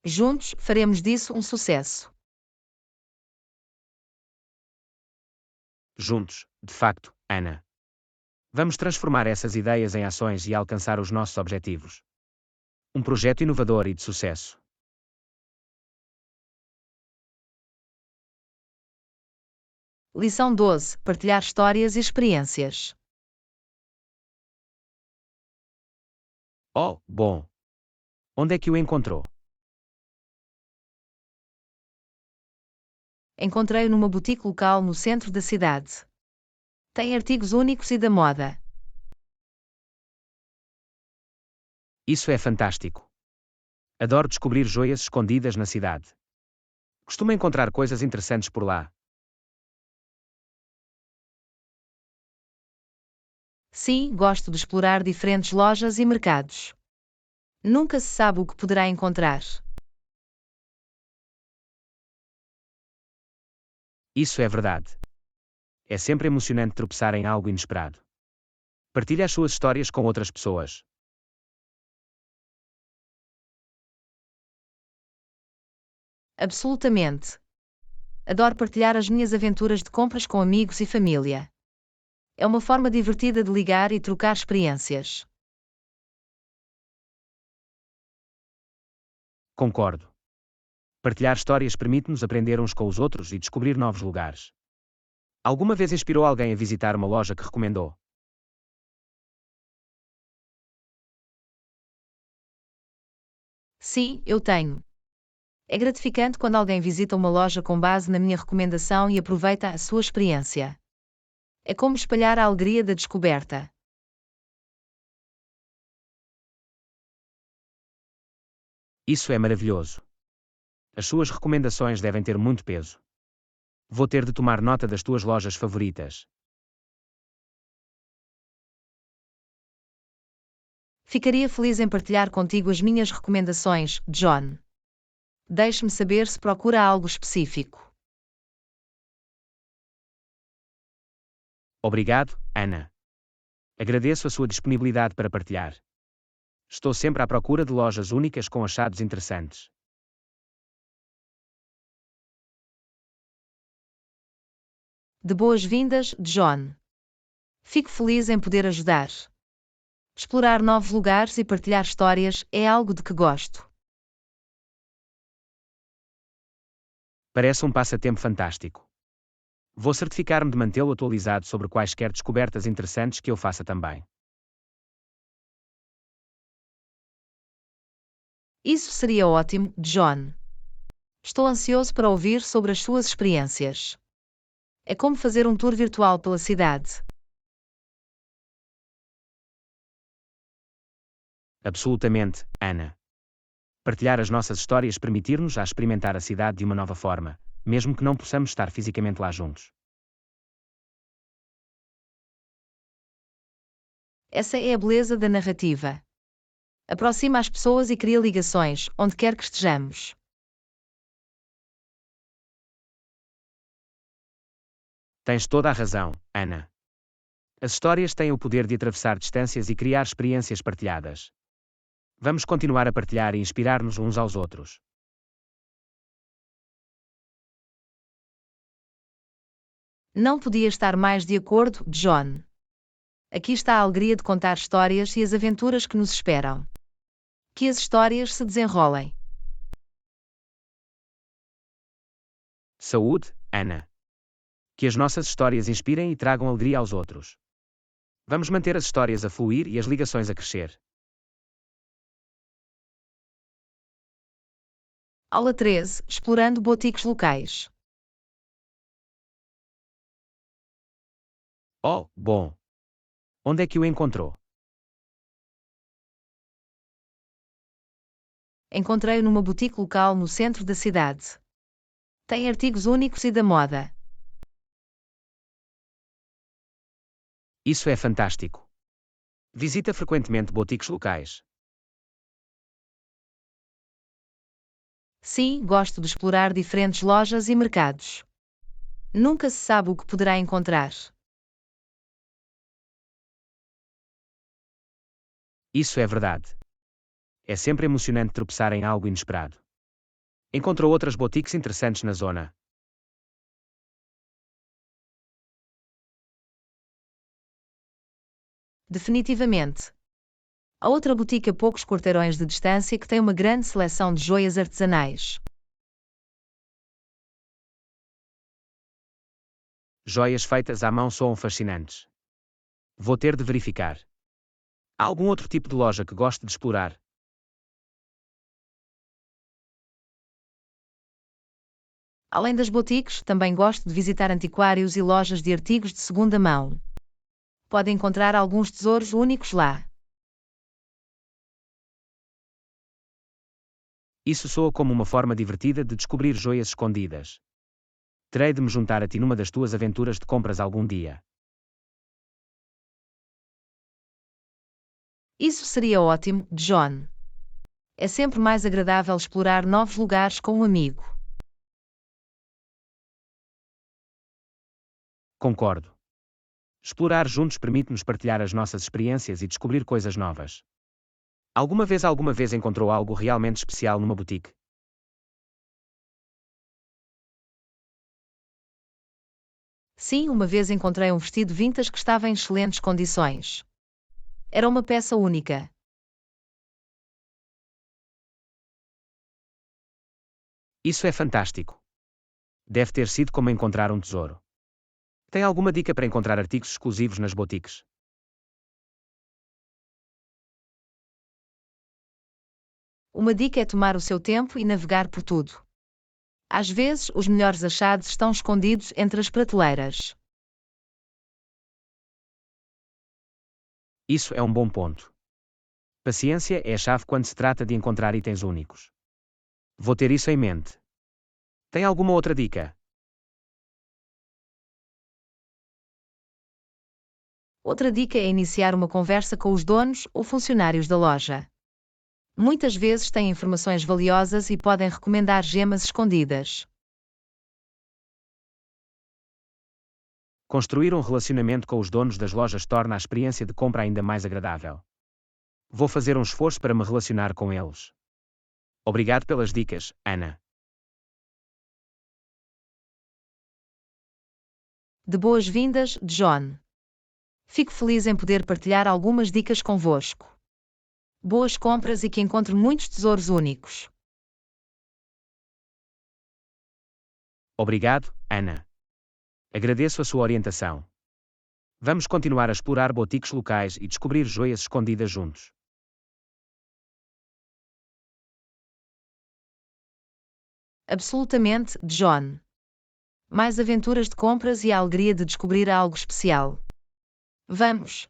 Juntos, faremos disso um sucesso. Juntos, de facto, Ana. Vamos transformar essas ideias em ações e alcançar os nossos objetivos. Um projeto inovador e de sucesso. Lição 12. Partilhar histórias e experiências. Oh, bom! Onde é que o encontrou? Encontrei-o numa boutique local no centro da cidade. Tem artigos únicos e da moda. Isso é fantástico. Adoro descobrir joias escondidas na cidade. Costumo encontrar coisas interessantes por lá. Sim, gosto de explorar diferentes lojas e mercados. Nunca se sabe o que poderá encontrar. Isso é verdade. É sempre emocionante tropeçar em algo inesperado. Partilhe as suas histórias com outras pessoas. Absolutamente. Adoro partilhar as minhas aventuras de compras com amigos e família. É uma forma divertida de ligar e trocar experiências. Concordo. Partilhar histórias permite-nos aprender uns com os outros e descobrir novos lugares. Alguma vez inspirou alguém a visitar uma loja que recomendou? Sim, eu tenho. É gratificante quando alguém visita uma loja com base na minha recomendação e aproveita a sua experiência. É como espalhar a alegria da descoberta. Isso é maravilhoso. As suas recomendações devem ter muito peso. Vou ter de tomar nota das tuas lojas favoritas. Ficaria feliz em partilhar contigo as minhas recomendações, John. Deixe-me saber se procura algo específico. Obrigado, Ana. Agradeço a sua disponibilidade para partilhar. Estou sempre à procura de lojas únicas com achados interessantes. De boas-vindas, John. Fico feliz em poder ajudar. Explorar novos lugares e partilhar histórias é algo de que gosto. Parece um passatempo fantástico. Vou certificar-me de mantê-lo atualizado sobre quaisquer descobertas interessantes que eu faça também. Isso seria ótimo, John. Estou ansioso para ouvir sobre as suas experiências. É como fazer um tour virtual pela cidade. Absolutamente, Ana. Partilhar as nossas histórias permitir-nos a experimentar a cidade de uma nova forma, mesmo que não possamos estar fisicamente lá juntos. Essa é a beleza da narrativa. Aproxima as pessoas e cria ligações, onde quer que estejamos. Tens toda a razão, Ana. As histórias têm o poder de atravessar distâncias e criar experiências partilhadas. Vamos continuar a partilhar e inspirar-nos uns aos outros. Não podia estar mais de acordo, John. Aqui está a alegria de contar histórias e as aventuras que nos esperam. Que as histórias se desenrolem. Saúde, Ana. Que as nossas histórias inspirem e tragam alegria aos outros. Vamos manter as histórias a fluir e as ligações a crescer. Aula 13. Explorando boutiques locais. Oh, bom! Onde é que o encontrou? Encontrei-o numa boutique local no centro da cidade. Tem artigos únicos e da moda. Isso é fantástico. Visita frequentemente boutiques locais. Sim, gosto de explorar diferentes lojas e mercados. Nunca se sabe o que poderá encontrar. Isso é verdade. É sempre emocionante tropeçar em algo inesperado. Encontrou outras boutiques interessantes na zona. Definitivamente. Há outra boutique a poucos quarteirões de distância que tem uma grande seleção de joias artesanais. Joias feitas à mão soam fascinantes. Vou ter de verificar. Há algum outro tipo de loja que goste de explorar? Além das boutiques, também gosto de visitar antiquários e lojas de artigos de segunda mão. Pode encontrar alguns tesouros únicos lá. Isso soa como uma forma divertida de descobrir joias escondidas. Terei de me juntar a ti numa das tuas aventuras de compras algum dia. Isso seria ótimo, John. É sempre mais agradável explorar novos lugares com um amigo. Concordo. Explorar juntos permite-nos partilhar as nossas experiências e descobrir coisas novas. Alguma vez encontrou algo realmente especial numa boutique? Sim, uma vez encontrei um vestido vintage que estava em excelentes condições. Era uma peça única. Isso é fantástico. Deve ter sido como encontrar um tesouro. Tem alguma dica para encontrar artigos exclusivos nas boutiques? Uma dica é tomar o seu tempo e navegar por tudo. Às vezes, os melhores achados estão escondidos entre as prateleiras. Isso é um bom ponto. Paciência é a chave quando se trata de encontrar itens únicos. Vou ter isso em mente. Tem alguma outra dica? Outra dica é iniciar uma conversa com os donos ou funcionários da loja. Muitas vezes têm informações valiosas e podem recomendar gemas escondidas. Construir um relacionamento com os donos das lojas torna a experiência de compra ainda mais agradável. Vou fazer um esforço para me relacionar com eles. Obrigado pelas dicas, Ana. De boas-vindas, John. Fico feliz em poder partilhar algumas dicas convosco. Boas compras e que encontre muitos tesouros únicos. Obrigado, Ana. Agradeço a sua orientação. Vamos continuar a explorar boutiques locais e descobrir joias escondidas juntos. Absolutamente, John. Mais aventuras de compras e a alegria de descobrir algo especial. Vamos!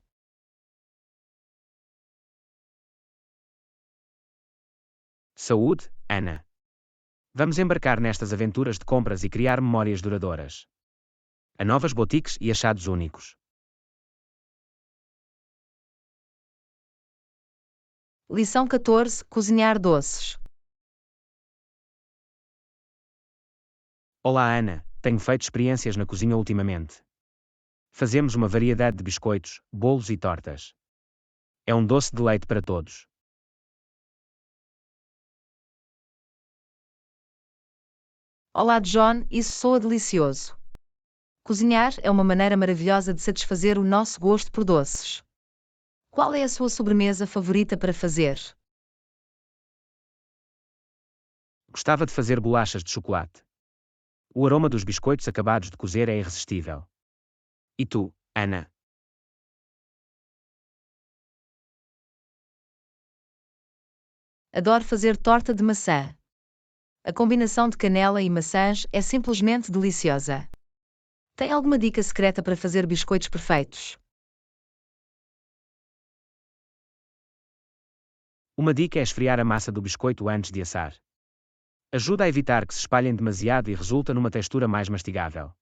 Saúde, Ana. Vamos embarcar nestas aventuras de compras e criar memórias duradouras. A novas boutiques e achados únicos. Lição 14: Cozinhar doces. Olá, Ana. Tenho feito experiências na cozinha ultimamente. Fazemos uma variedade de biscoitos, bolos e tortas. É um doce de leite para todos. Olá, John, isso soa delicioso. Cozinhar é uma maneira maravilhosa de satisfazer o nosso gosto por doces. Qual é a sua sobremesa favorita para fazer? Gostava de fazer bolachas de chocolate. O aroma dos biscoitos acabados de cozer é irresistível. E tu, Ana? Adoro fazer torta de maçã. A combinação de canela e maçãs é simplesmente deliciosa. Tem alguma dica secreta para fazer biscoitos perfeitos? Uma dica é esfriar a massa do biscoito antes de assar. Ajuda a evitar que se espalhem demasiado e resulta numa textura mais mastigável.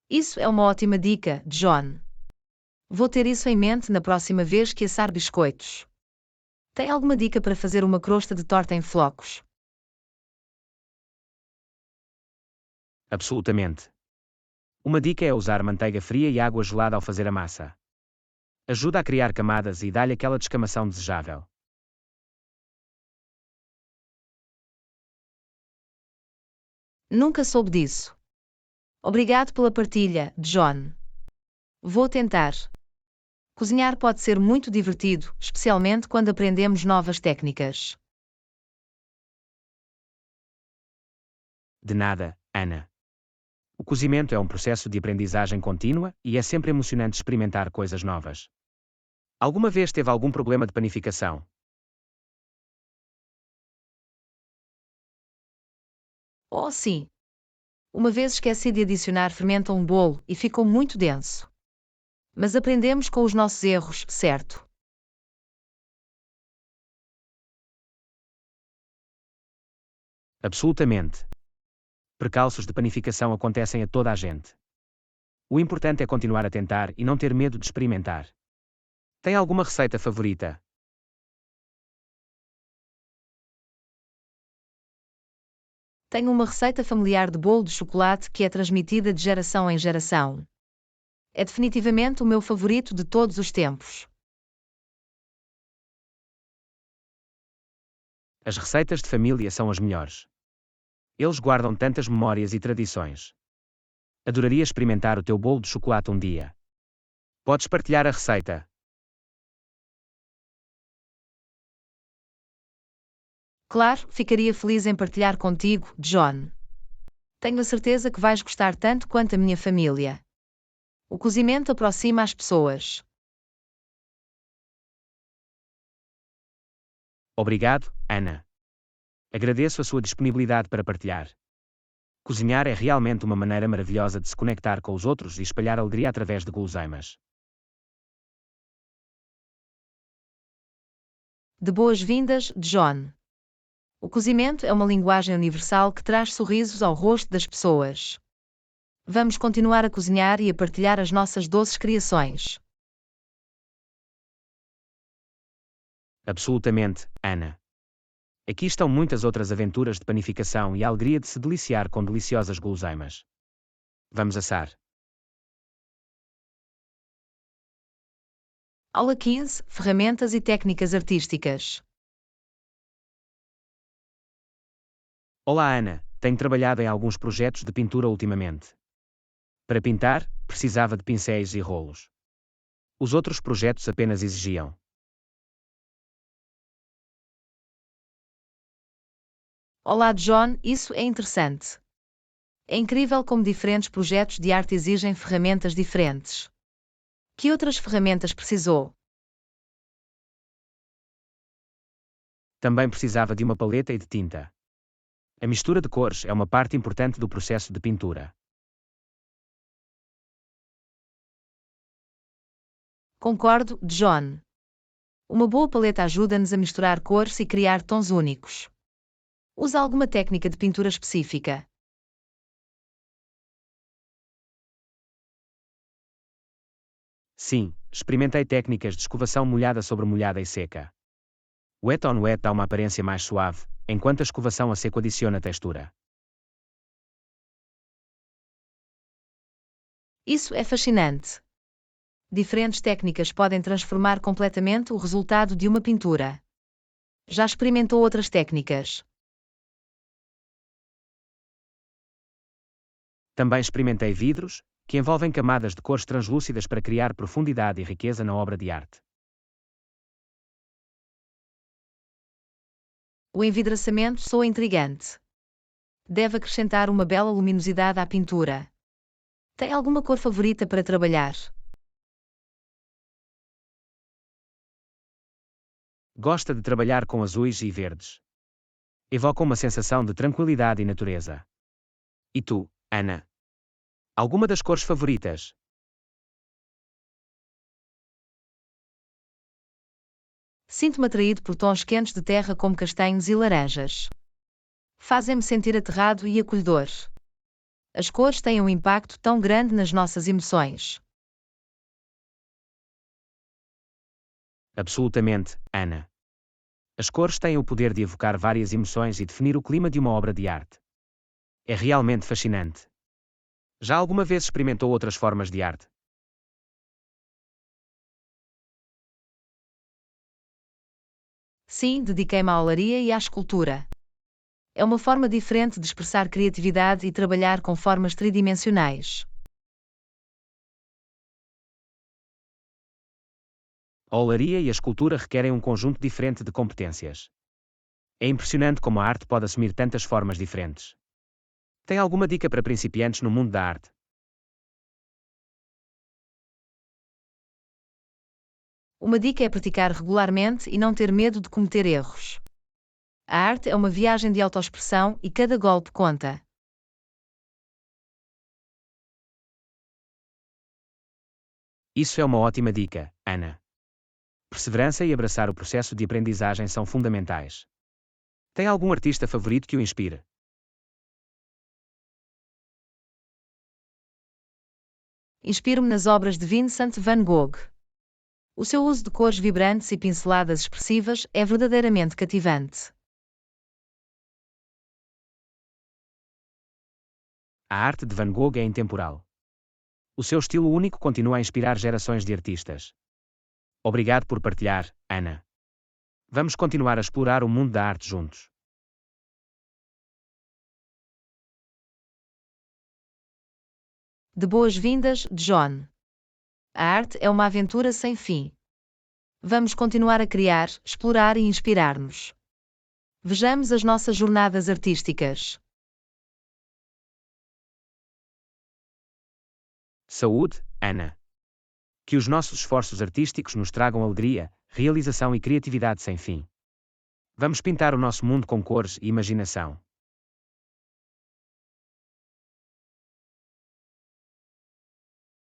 Isso é uma ótima dica, John. Vou ter isso em mente na próxima vez que assar biscoitos. Tem alguma dica para fazer uma crosta de torta em flocos? Absolutamente. Uma dica é usar manteiga fria e água gelada ao fazer a massa. Ajuda a criar camadas e dá-lhe aquela descamação desejável. Nunca soube disso. Obrigado pela partilha, John. Vou tentar. Cozinhar pode ser muito divertido, especialmente quando aprendemos novas técnicas. De nada, Ana. O cozimento é um processo de aprendizagem contínua e é sempre emocionante experimentar coisas novas. Alguma vez teve algum problema de panificação? Oh, sim. Uma vez esqueci de adicionar fermento a um bolo e ficou muito denso. Mas aprendemos com os nossos erros, certo? Absolutamente. Percalços de panificação acontecem a toda a gente. O importante é continuar a tentar e não ter medo de experimentar. Tem alguma receita favorita? Tenho uma receita familiar de bolo de chocolate que é transmitida de geração em geração. É definitivamente o meu favorito de todos os tempos. As receitas de família são as melhores. Eles guardam tantas memórias e tradições. Adoraria experimentar o teu bolo de chocolate um dia. Podes partilhar a receita. Claro, ficaria feliz em partilhar contigo, John. Tenho a certeza que vais gostar tanto quanto a minha família. O cozimento aproxima as pessoas. Obrigado, Ana. Agradeço a sua disponibilidade para partilhar. Cozinhar é realmente uma maneira maravilhosa de se conectar com os outros e espalhar alegria através de guloseimas. De boas-vindas, John. O cozimento é uma linguagem universal que traz sorrisos ao rosto das pessoas. Vamos continuar a cozinhar e a partilhar as nossas doces criações. Absolutamente, Ana. Aqui estão muitas outras aventuras de panificação e a alegria de se deliciar com deliciosas guloseimas. Vamos assar. Aula 15: Ferramentas e técnicas artísticas. Olá, Ana. Tenho trabalhado em alguns projetos de pintura ultimamente. Para pintar, precisava de pincéis e rolos. Os outros projetos apenas exigiam. Olá, John, isso é interessante. É incrível como diferentes projetos de arte exigem ferramentas diferentes. Que outras ferramentas precisou? Também precisava de uma paleta e de tinta. A mistura de cores é uma parte importante do processo de pintura. Concordo, John. Uma boa paleta ajuda-nos a misturar cores e criar tons únicos. Usa alguma técnica de pintura específica? Sim, experimentei técnicas de escovação molhada sobre molhada e seca. Wet on wet dá uma aparência mais suave, enquanto a escovação a seco adiciona textura. Isso é fascinante. Diferentes técnicas podem transformar completamente o resultado de uma pintura. Já experimentou outras técnicas? Também experimentei vidros, que envolvem camadas de cores translúcidas para criar profundidade e riqueza na obra de arte. O envidraçamento soa intrigante. Deve acrescentar uma bela luminosidade à pintura. Tem alguma cor favorita para trabalhar? Gosta de trabalhar com azuis e verdes. Evocam uma sensação de tranquilidade e natureza. E tu, Ana? Alguma das cores favoritas? Sinto-me atraído por tons quentes de terra como castanhos e laranjas. Fazem-me sentir aterrado e acolhedor. As cores têm um impacto tão grande nas nossas emoções. Absolutamente, Ana. As cores têm o poder de evocar várias emoções e definir o clima de uma obra de arte. É realmente fascinante. Já alguma vez experimentou outras formas de arte? Sim, dediquei-me à olaria e à escultura. É uma forma diferente de expressar criatividade e trabalhar com formas tridimensionais. A olaria e a escultura requerem um conjunto diferente de competências. É impressionante como a arte pode assumir tantas formas diferentes. Tem alguma dica para principiantes no mundo da arte? Uma dica é praticar regularmente e não ter medo de cometer erros. A arte é uma viagem de autoexpressão e cada golpe conta. Isso é uma ótima dica, Ana. Perseverança e abraçar o processo de aprendizagem são fundamentais. Tem algum artista favorito que o inspire? Inspiro-me nas obras de Vincent van Gogh. O seu uso de cores vibrantes e pinceladas expressivas é verdadeiramente cativante. A arte de Van Gogh é intemporal. O seu estilo único continua a inspirar gerações de artistas. Obrigado por partilhar, Ana. Vamos continuar a explorar o mundo da arte juntos. De boas-vindas, John. A arte é uma aventura sem fim. Vamos continuar a criar, explorar e inspirar-nos. Vejamos as nossas jornadas artísticas. Saúde, Ana. Que os nossos esforços artísticos nos tragam alegria, realização e criatividade sem fim. Vamos pintar o nosso mundo com cores e imaginação.